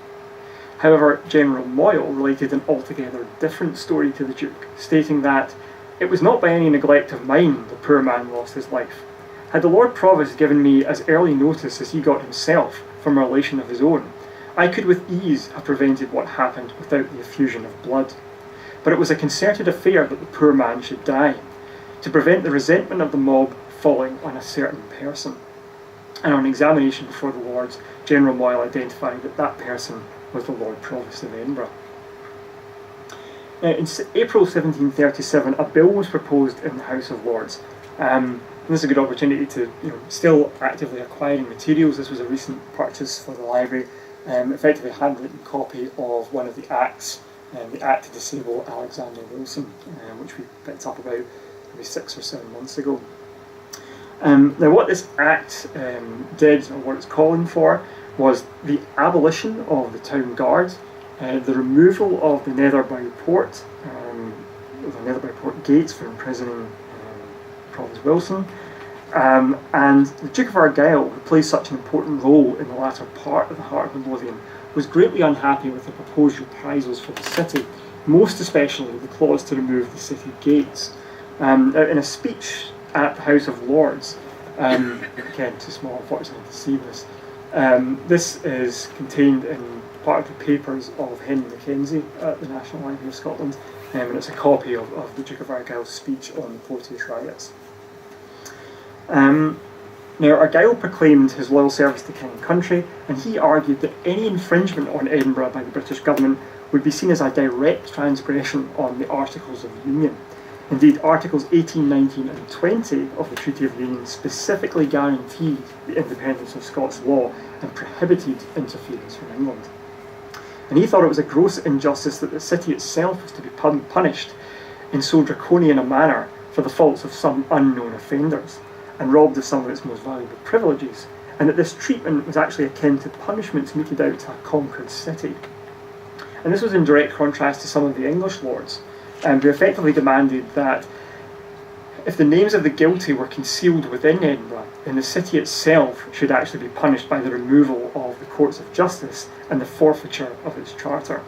However, General Moyle related an altogether different story to the Duke, stating that it was not by any neglect of mine the poor man lost his life. Had the Lord Provost given me as early notice as he got himself from a relation of his own, I could with ease have prevented what happened without the effusion of blood. But it was a concerted affair that the poor man should die, to prevent the resentment of the mob falling on a certain person. And on examination before the Lords, General Moyle identified that that person was the Lord Provost of Edinburgh. Now, in April 1737, a bill was proposed in the House of Lords. And this is a good opportunity to, still actively acquiring materials. This was a recent purchase for the library, effectively a handwritten copy of one of the acts, the Act to Disable Alexander Wilson, which we picked up about maybe 6 or 7 months ago. Now, what this act did, or what it's calling for, was the abolition of the town guard, the removal of the Netherbow Port, the Netherbow Port gates for imprisoning Provost Wilson, and the Duke of Argyll, who plays such an important role in the latter part of the Heart of Midlothian, was greatly unhappy with the proposed reprisals for the city, most especially the clause to remove the city gates. In a speech at the House of Lords, again too small unfortunately to see this, this is contained in part of the papers of Henry Mackenzie at the National Library of Scotland, and it's a copy of the Duke of Argyll's speech on the Porteous riots. Now, Argyll proclaimed his loyal service to king and country, and he argued that any infringement on Edinburgh by the British government would be seen as a direct transgression on the Articles of Union. Indeed, Articles 18, 19 and 20 of the Treaty of Union specifically guaranteed the independence of Scots law and prohibited interference from England. And he thought it was a gross injustice that the city itself was to be punished in so draconian a manner for the faults of some unknown offenders, and robbed of some of its most valuable privileges, and that this treatment was actually akin to punishments meted out to a conquered city. And this was in direct contrast to some of the English lords, who effectively demanded that if the names of the guilty were concealed within Edinburgh, then the city itself should actually be punished by the removal of the courts of justice and the forfeiture of its charter.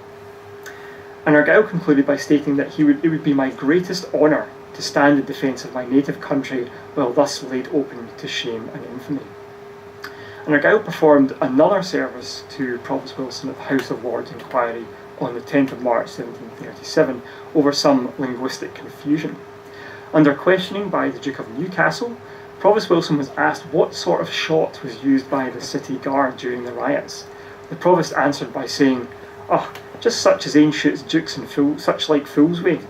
And Argyll concluded by stating that it would be my greatest honour to stand in defence of my native country while thus laid open to shame and infamy. And Argyll performed another service to Provost Wilson at the House of Lords inquiry on the 10th of March 1737 over some linguistic confusion. Under questioning by the Duke of Newcastle, Provost Wilson was asked what sort of shot was used by the city guard during the riots. The Provost answered by saying, "Oh, just such as ane shoots dukes and such like fools wi."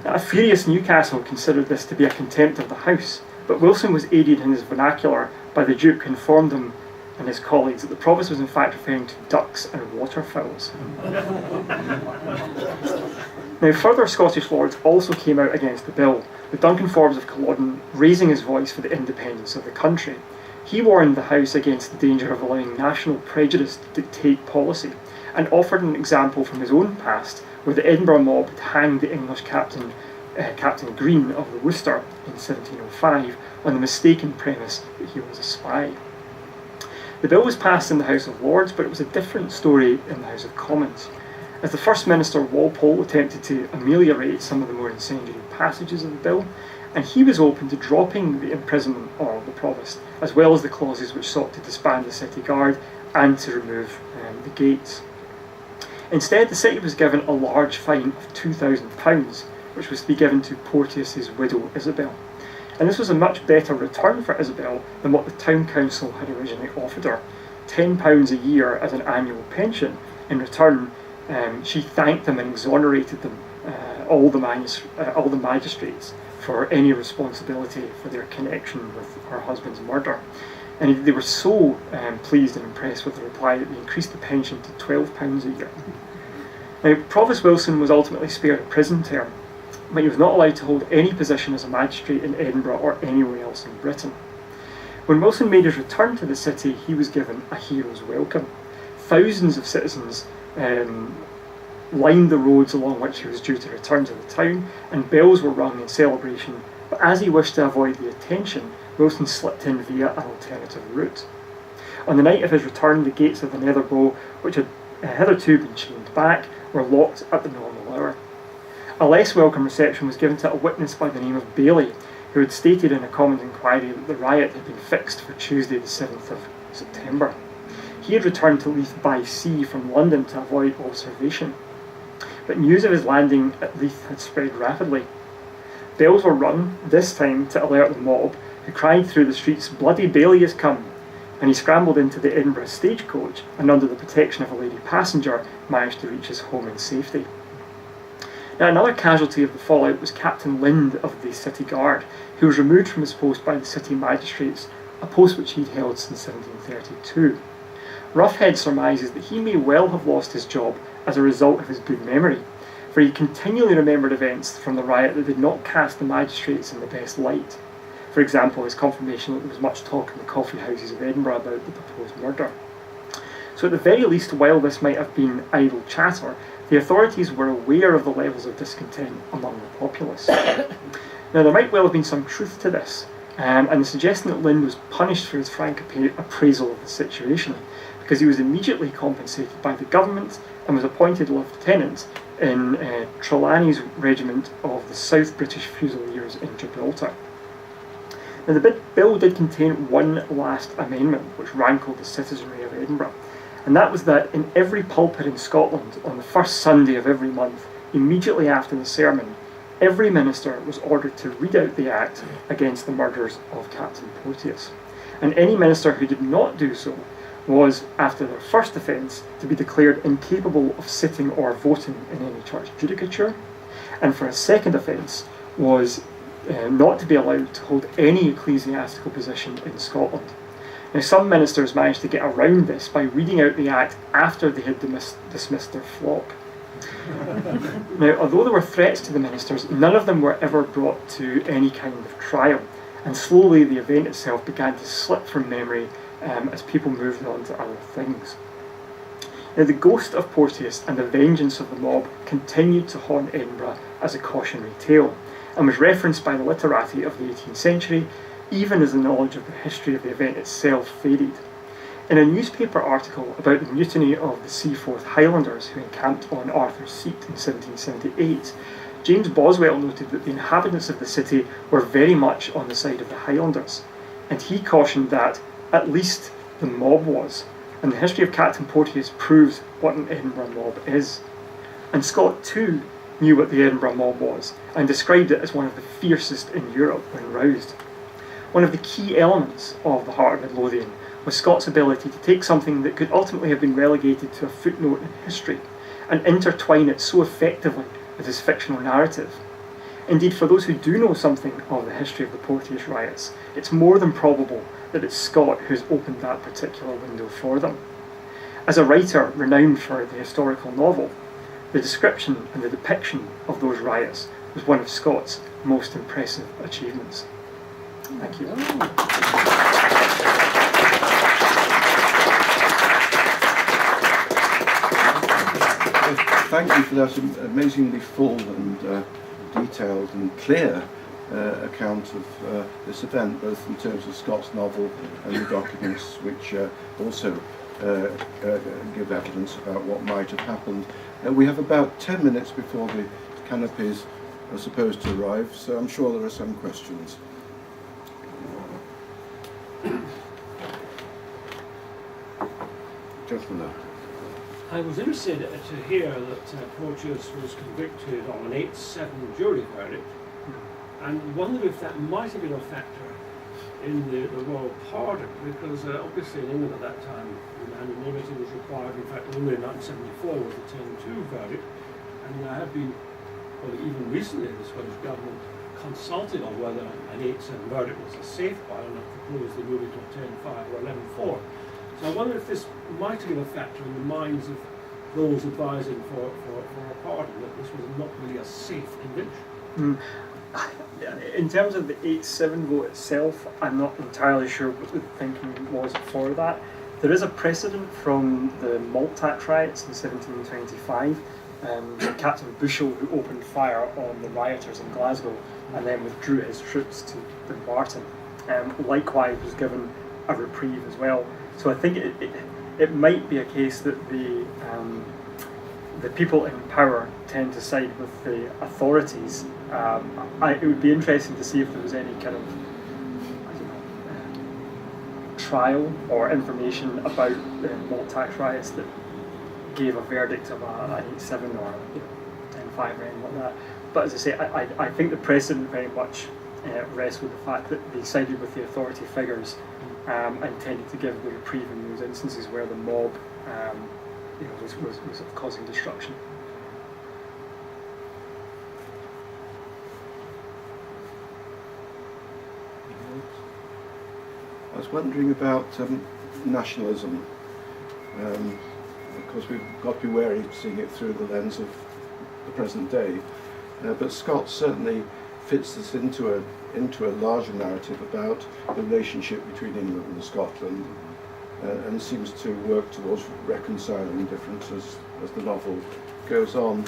A furious Newcastle considered this to be a contempt of the House, but Wilson was aided in his vernacular by the Duke, who informed him and his colleagues that the Provost was in fact referring to ducks and waterfowls. Now, further Scottish lords also came out against the bill, with Duncan Forbes of Culloden raising his voice for the independence of the country. He warned the House against the danger of allowing national prejudice to dictate policy, and offered an example from his own past where the Edinburgh mob had hanged the English captain Captain Green of the Worcester in 1705 on the mistaken premise that he was a spy. The bill was passed in the House of Lords, but it was a different story in the House of Commons. As the First Minister, Walpole attempted to ameliorate some of the more incendiary passages of the bill, and he was open to dropping the imprisonment of the Provost, as well as the clauses which sought to disband the city guard and to remove the gates. Instead, the city was given a large fine of £2,000, which was to be given to Porteous's widow Isabel. And this was a much better return for Isabel than what the town council had originally offered her, £10 a year as an annual pension. In return, she thanked them and exonerated them, all the magistrates, for any responsibility for their connection with her husband's murder. And they were so pleased and impressed with the reply that they increased the pension to £12 a year. Now, Provost Wilson was ultimately spared a prison term, but he was not allowed to hold any position as a magistrate in Edinburgh or anywhere else in Britain. When Wilson made his return to the city, he was given a hero's welcome. Thousands of citizens lined the roads along which he was due to return to the town, and bells were rung in celebration, but as he wished to avoid the attention, Wilson slipped in via an alternative route. On the night of his return, the gates of the Netherbow, which had hitherto been chained back, were locked at the normal hour. A less welcome reception was given to a witness by the name of Bailey, who had stated in a Commons inquiry that the riot had been fixed for Tuesday the 7th of September. He had returned to Leith by sea from London to avoid observation, but news of his landing at Leith had spread rapidly. Bells were rung, this time to alert the mob, who cried through the streets, "Bloody Bailey has come!" and he scrambled into the Edinburgh stagecoach and, under the protection of a lady passenger, managed to reach his home in safety. Now, another casualty of the fallout was Captain Lind of the City Guard, who was removed from his post by the city magistrates, a post which he'd held since 1732. Roughhead surmises that he may well have lost his job as a result of his good memory, for he continually remembered events from the riot that did not cast the magistrates in the best light. For example, his confirmation that there was much talk in the coffee houses of Edinburgh about the proposed murder. So at the very least, while this might have been idle chatter, the authorities were aware of the levels of discontent among the populace. Now, there might well have been some truth to this, and the suggestion that Lind was punished for his frank appraisal of the situation, because he was immediately compensated by the government and was appointed lieutenant in Trelawney's regiment of the South British Fusiliers in Gibraltar. Now, the bill did contain one last amendment which rankled the citizenry of Edinburgh, and that was that in every pulpit in Scotland on the first Sunday of every month, immediately after the sermon, every minister was ordered to read out the act against the murders of Captain Porteous. And any minister who did not do so was, after their first offence, to be declared incapable of sitting or voting in any church judicature, and for a second offence was not to be allowed to hold any ecclesiastical position in Scotland. Now, some ministers managed to get around this by reading out the Act after they had dismissed their flock. Now, although there were threats to the ministers, none of them were ever brought to any kind of trial, and slowly the event itself began to slip from memory as people moved on to other things. Now, the ghost of Porteous and the vengeance of the mob continued to haunt Edinburgh as a cautionary tale, and was referenced by the literati of the 18th century, even as the knowledge of the history of the event itself faded. In a newspaper article about the mutiny of the Seaforth Highlanders who encamped on Arthur's Seat in 1778, James Boswell noted that the inhabitants of the city were very much on the side of the Highlanders, and he cautioned that at least the mob was, and the history of Captain Porteous proves what an Edinburgh mob is. And Scott too knew what the Edinburgh mob was, and described it as one of the fiercest in Europe when roused. One of the key elements of the Heart of Midlothian was Scott's ability to take something that could ultimately have been relegated to a footnote in history, and intertwine it so effectively with his fictional narrative. Indeed, for those who do know something of the history of the Porteous riots, it's more than probable that it's Scott who's opened that particular window for them. As a writer renowned for the historical novel, the description and the depiction of those riots was one of Scott's most impressive achievements. Thank you.
Thank you for that amazingly full and detailed and clear account of this event, both in terms of Scott's novel and the documents which also give evidence about what might have happened. We have about 10 minutes before the canopies are supposed to arrive, so I'm sure there are some questions. Gentlemen.
I was interested to hear that Porteous was convicted on an 8-7 jury verdict, and wondered if that might have been a factor in the royal pardon, because obviously in England at that time unanimity was required. In fact, only in 1974 was the 10-2 verdict, and there had been, well, even recently the Scottish government consulted on whether an 8-7 verdict was a safe one, and proposed the moving to a 10-5 or 11-4. So I wonder if this might have been a factor in the minds of those advising for a pardon, that this was not really a safe conviction.
In terms of the 8-7 vote itself, I'm not entirely sure what the thinking was for that. There is a precedent from the Malt Tax riots in 1725. Captain Bushell, who opened fire on the rioters in Glasgow and then withdrew his troops to Dumbarton, likewise was given a reprieve as well. So I think it might be a case that the people in power tend to side with the authorities. It would be interesting to see if there was any kind of trial or information about the Malt Tax riots that gave a verdict of an 8-7 or 10-5 or anything like that. But as I say, I think the precedent very much rests with the fact that they sided with the authority figures and tended to give the reprieve in those instances where the mob was causing destruction.
I was wondering about nationalism. Of course, we've got to be wary of seeing it through the lens of the present day. But Scott certainly fits this into a larger narrative about the relationship between England and Scotland, and seems to work towards reconciling differences as the novel goes on.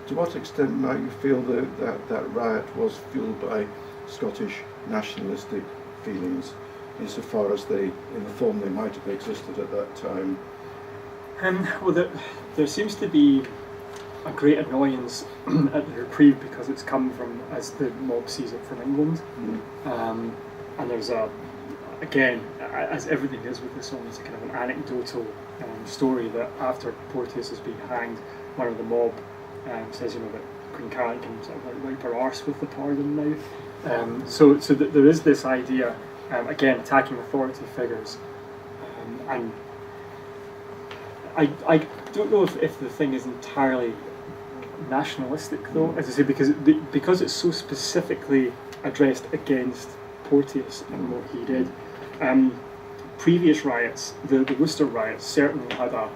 To what extent might you feel that riot was fueled by Scottish nationalistic feelings, insofar as they, in the form they might have existed at that time?
Well, there seems to be a great annoyance at the reprieve because it's come from, as the mob sees it, from England. And there's again, as everything is with this one, it's a kind of an anecdotal story that after Porteous has been hanged, one of the mob says, that Queen Caroline can sort of like wipe her arse with the pardon now. So that there is this idea, again, attacking authority figures, and I don't know if the thing is entirely nationalistic though, as I say, because it's so specifically addressed against Porteous and what he did. Previous riots, the Worcester riots, certainly had a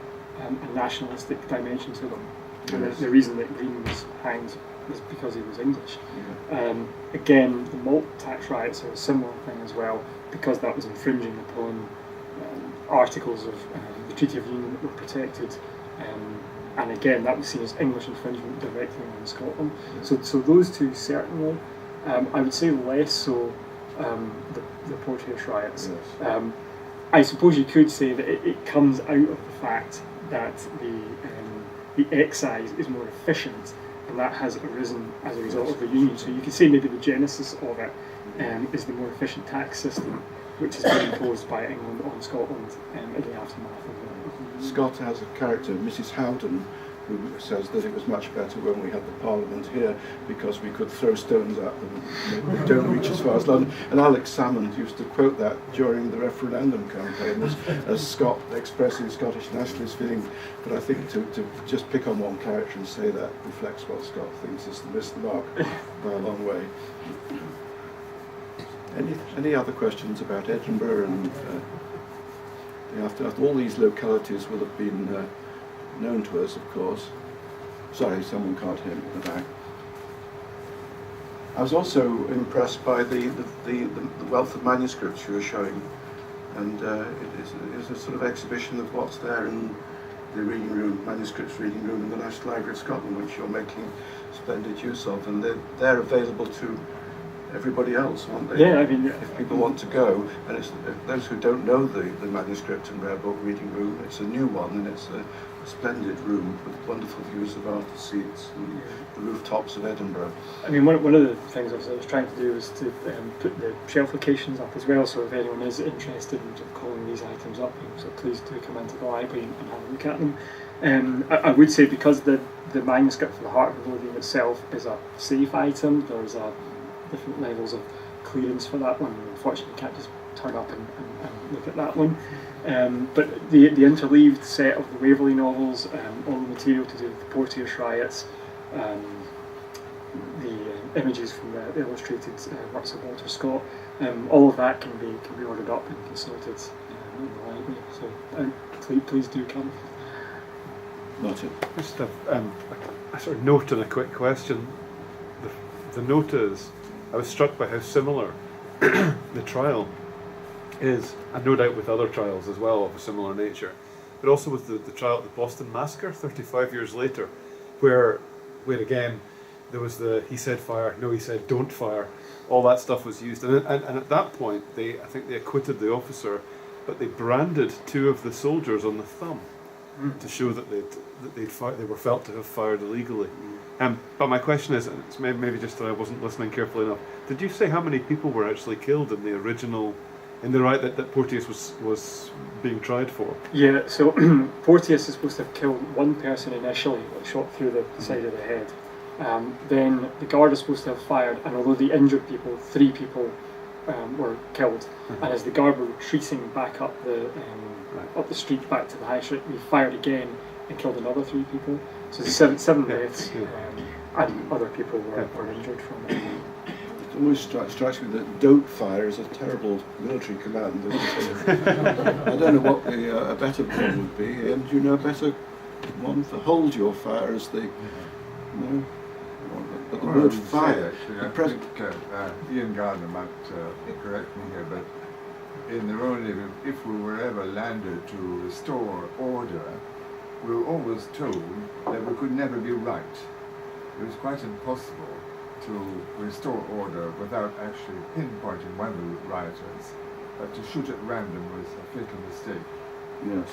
nationalistic dimension to them. Yes. And the reason that Green was hanged was because he was English. Yeah. Again, the Malt Tax riots are a similar thing as well, because that was infringing upon articles of the Treaty of Union that were protected. And again, that was seen as English infringement directly on Scotland. Yeah. So those two certainly. I would say less so the Porteous riots. Yes. I suppose you could say that it comes out of the fact that the excise is more efficient, and that has arisen as a result of the Union. So you could say maybe the genesis of it is the more efficient tax system, which has been imposed by England on Scotland in the aftermath of the
Scott has a character, Mrs. Howden, who says that it was much better when we had the Parliament here because we could throw stones at them. They don't reach as far as London. And Alex Salmond used to quote that during the referendum campaign as Scott expressing Scottish nationalist feelings. But I think to just pick on one character and say that reflects what Scott thinks is to miss the mark by a long way. Any other questions about Edinburgh and the aftermath? All these localities will have been known to us, of course. Sorry, someone can't hear me in the back. I was also impressed by the wealth of manuscripts you were showing, and it is a sort of exhibition of what's there in the reading room, manuscripts reading room in the National Library of Scotland, which you're making splendid use of, and they're available to everybody else, aren't they?
Yeah, I mean,
if people want to go, and it's those who don't know the manuscript and rare book reading room, it's a new one, and it's a splendid room with wonderful views of Arthur Seats and the rooftops of Edinburgh.
I mean, one of the things I was trying to do was to put the shelf locations up as well, so if anyone is interested in sort of calling these items up, so please do come into the library and have a look at them. I would say, because the manuscript for the Heart of Midlothian itself is a safe item, there's different levels of clearance for that one. Unfortunately, you can't just turn up and look at that one. But the interleaved set of the Waverley novels, all the material to do with the Porteous riots, the images from the illustrated works of Walter Scott, all of that can be ordered up and consulted in the library. So please do come.
Martin.
Just a sort of note and a quick question. The note is, I was struck by how similar the trial is, and no doubt with other trials as well of a similar nature, but also with the trial at the Boston Massacre 35 years later, where again there was the he said fire, no he said don't fire, all that stuff was used, and at that point I think they acquitted the officer, but they branded two of the soldiers on the thumb to show that they were felt to have fired illegally. But my question is, and it's maybe just that I wasn't listening carefully enough, did you say how many people were actually killed in the original, in the riot that Porteous was being tried for?
Yeah, so Porteous is supposed to have killed one person initially, shot through the side of the head. Then the guard is supposed to have fired, and although the injured people, 3 people were killed, and as the guard were retreating back up the street back to the High Street, he fired again and killed another 3 people. So there's seven deaths, and other people were injured from it.
It always strikes me that "don't fire" is a terrible military command, isn't it? I don't know what a better one would be. Do you know a better one for "hold your fire" as the no? But the word "fire."
Actually, I think Ian Gardner might correct me here, but in the Royal Navy, if we were ever landed to restore order, we were always told that we could never be right. It was quite impossible to restore order without actually pinpointing one of the rioters. But to shoot at random was a fatal mistake.
Yes.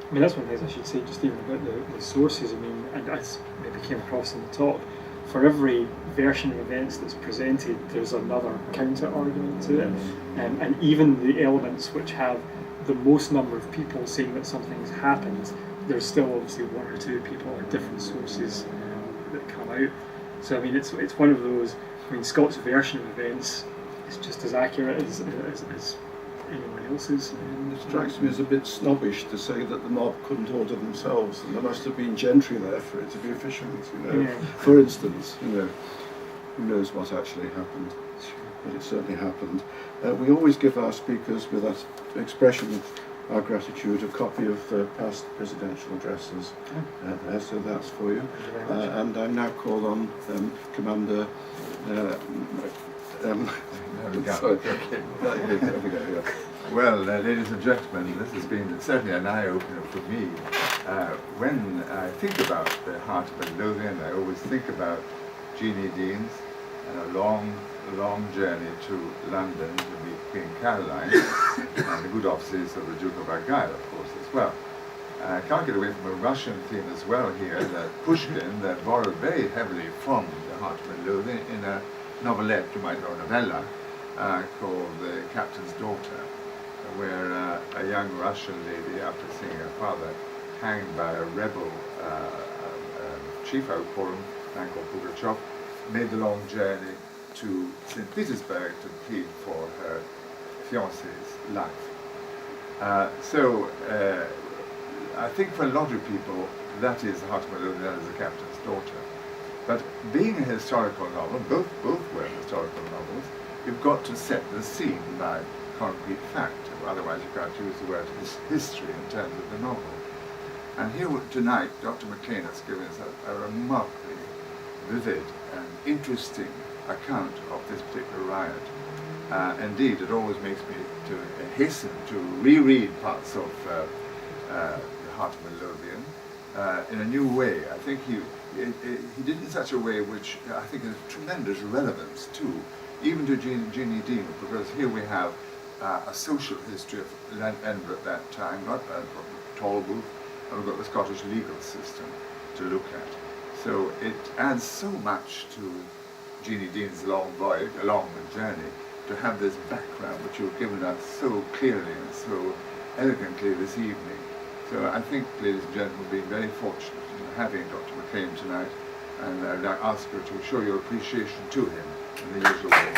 I mean, that's one of the things I should say, just even about the sources. I mean, and as maybe came across in the talk, for every version of events that's presented, there's another counter-argument to it. And even the elements which have the most number of people saying that something's happened, there's still obviously 1 or 2 people or different sources that come out. So I mean, it's one of those. I mean, Scott's version of events is just as accurate as anyone else's.
It strikes me as a bit snobbish to say that the mob couldn't order themselves, and there must have been gentry there for it to be efficient.
Yeah.
For instance, who knows what actually happened, but it certainly happened. We always give our speakers, with that expression of our gratitude, a copy of past presidential addresses there, so that's for you. And I now call on Commander.
There we go.
There we go, yeah.
Well, ladies and gentlemen, this has been certainly an eye-opener for me. When I think about the Heart of Midlothian, I always think about Jeannie Deans and a long journey to London to meet Queen Caroline and the good offices of the Duke of Argyll, of course, as well. I can't get away from a Russian theme as well here, that Pushkin, that borrowed very heavily from the Heart of Midlothian in a novelette, you might know, novella, called The Captain's Daughter, where a young Russian lady, after seeing her father hanged by a rebel chief, I would call him, a man called Pugachev, made the long journey to St. Petersburg to plead for her fiancé's life. So I think for a lot of people, that is the Heart of Midlothian, that is the Captain's Daughter. But being a historical novel, both were historical novels, you've got to set the scene by concrete fact, otherwise you can't use the word history in terms of the novel. And here tonight, Dr. McLean has given us a remarkably vivid and interesting account of this particular riot. Indeed, it always makes me to hasten to reread parts of The Heart of Midlothian in a new way. I think he did it in such a way which I think has tremendous relevance too, even to Jeannie Dean, because here we have a social history of Edinburgh at that time, not a tall roof, and we've got the Scottish legal system to look at. So it adds so much to Jeannie Dean's long voyage, a long journey, to have this background which you've given us so clearly and so elegantly this evening. So I think, ladies and gentlemen, we've been very fortunate in having Dr. McLean tonight, and I'd like to ask you to show your appreciation to him in the usual way.